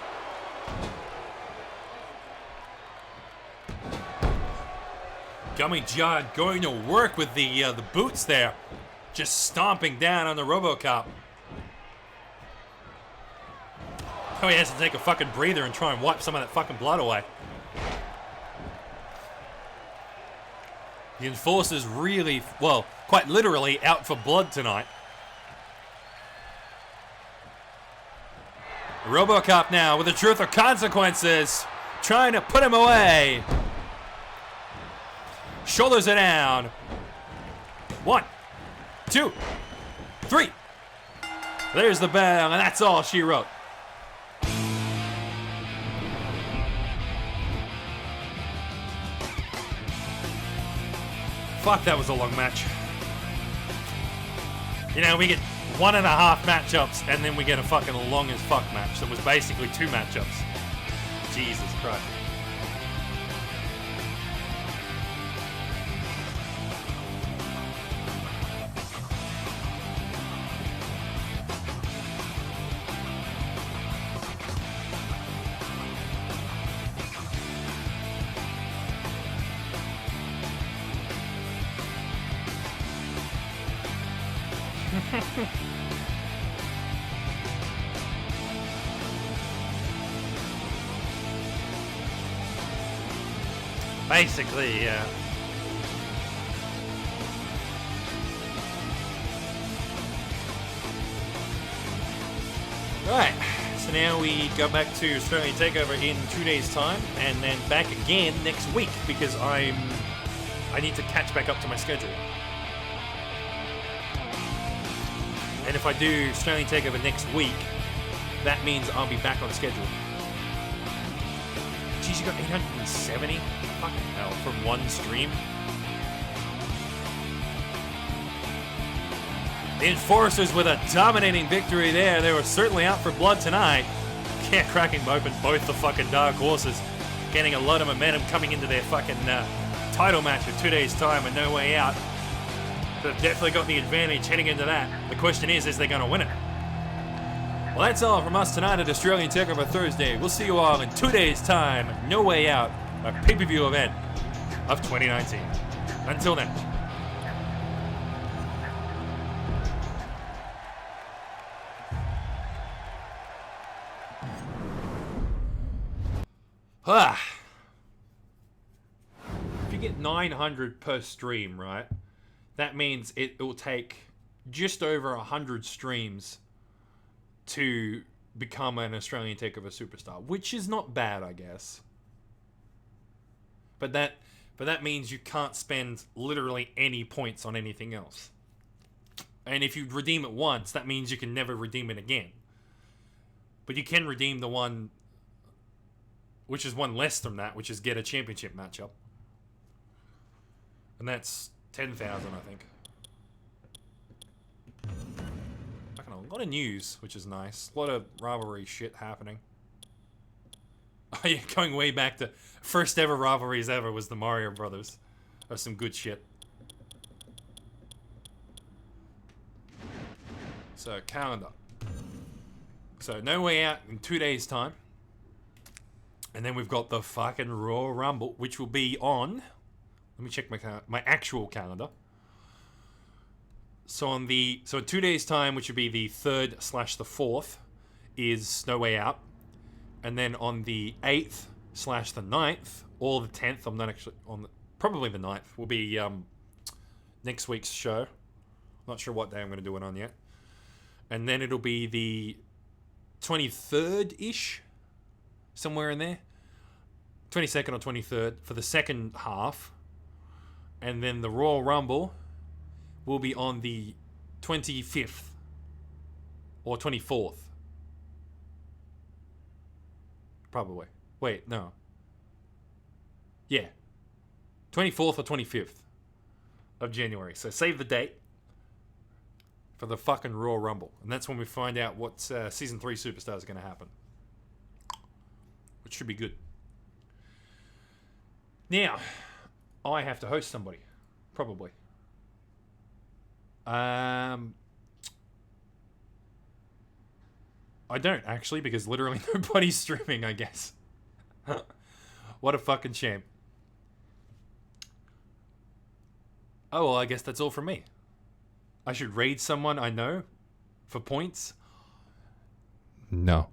Gummy John going to work with the boots there. Just stomping down on the RoboCop. Oh, he has to take a fucking breather and try and wipe some of that fucking blood away. The Enforcer's really, well, quite literally out for blood tonight. RoboCop now with the truth or consequences. Trying to put him away. Shoulders are down. 1, 2, 3. There's the bell, and that's all she wrote. Fuck, that was a long match. You know, we get 1.5 matchups, and then we get a fucking long as fuck match. So it was basically 2 matchups. Jesus Christ. Basically, yeah. Right, so now we go back to Australian Takeover in 2 days' time, and then back again next week because I need to catch back up to my schedule. And if I do Australian Takeover next week, that means I'll be back on schedule. Jeez, you got 870? Fucking hell, from one stream? The Enforcers with a dominating victory there. They were certainly out for blood tonight. Yeah, cracking open both the fucking Dark Horses. Getting a lot of momentum coming into their fucking title match in 2 days' time and No Way Out. They've definitely got the advantage heading into that. The question is they going to win it? Well, that's all from us tonight at Australian Takeover Thursday. We'll see you all in 2 days' time. No Way Out, a pay-per-view event of 2019. Until then. If you get 900 per stream, right? That means it will take just over 100 streams to become an Australian Takeover superstar, which is not bad, I guess. But that means you can't spend literally any points on anything else. And if you redeem it once, that means you can never redeem it again. But you can redeem the one, which is one less than that, which is get a championship matchup. And that's 10,000, I think. Fucking a lot of news, which is nice. A lot of rivalry shit happening. Oh yeah, going way back to first ever rivalries ever was the Mario Brothers. That's some good shit. So, calendar. So, No Way Out in 2 days' time. And then we've got the fucking Royal Rumble, which will be on... Let me check my actual calendar. So in 2 days' time, which would be the 3rd/the 4th, is No Way Out. And then on the 8th/the 9th, or the 10th, I'm not actually on probably the 9th, will be next week's show. Not sure what day I'm going to do it on yet. And then it'll be the 23rd-ish, somewhere in there. 22nd or 23rd for the second half. And then the Royal Rumble will be on the 25th or 24th. Probably. Wait, no. Yeah. 24th or 25th of January. So save the date for the fucking Royal Rumble. And that's when we find out what Season 3 Superstars are going to happen. Which should be good. Now, I have to host somebody. Probably. I don't, actually, because literally nobody's streaming, I guess. What a fucking shame. Oh, well, I guess that's all from me. I should raid someone I know for points? No.